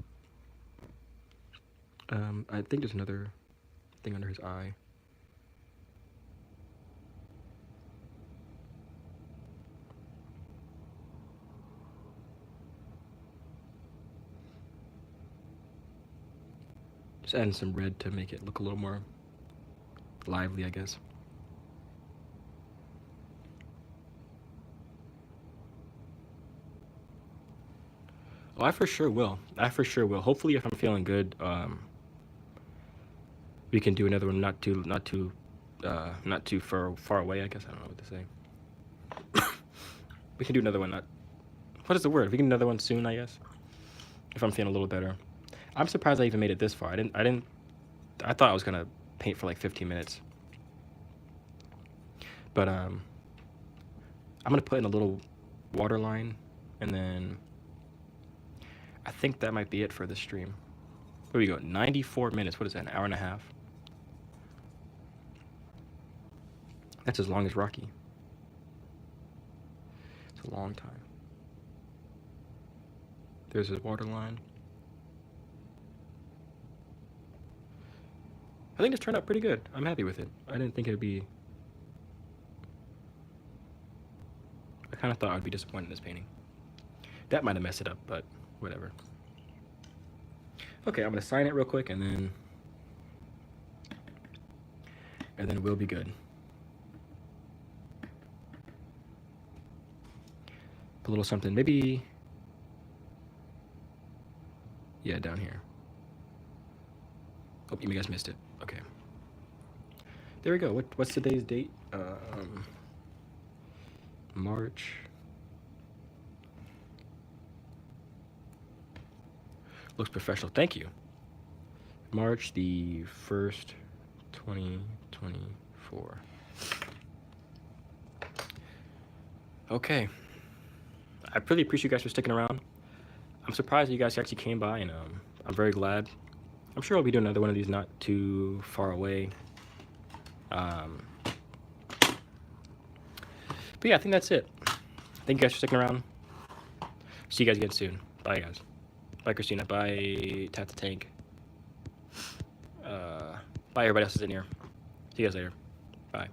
I think there's another thing under his eye. Just adding some red to make it look a little more lively, I guess. Oh, I for sure will. I for sure will. Hopefully, if I'm feeling good, we can do another one. Not too far away. I guess I don't know what to say. We can do another one. What is the word? We can do another one soon, I guess. If I'm feeling a little better. I'm surprised I even made it this far. I thought I was gonna paint for like 15 minutes. But I'm gonna put in a little water line, and then I think that might be it for this stream. Where we go? 94 minutes. What is that? An hour and a half? That's as long as Rocky. It's a long time. There's his water line. I think this turned out pretty good. I'm happy with it. I didn't think it'd be... I kind of thought I'd be disappointed in this painting. That might have messed it up, but whatever. Okay, I'm gonna sign it real quick, and then we'll be good. Put a little something, maybe... Yeah, down here. Oh, you guys missed it. Okay. There we go. What's today's date? March. Looks professional. Thank you. March the 1st, 2024. Okay. I really appreciate you guys for sticking around. I'm surprised you guys actually came by, and I'm very glad. I'm sure I'll be doing another one of these not too far away. But yeah, I think that's it. Thank you guys for sticking around. See you guys again soon. Bye, guys. Bye, Christina. Bye, Tat the Tank. Bye, everybody else is in here. See you guys later. Bye.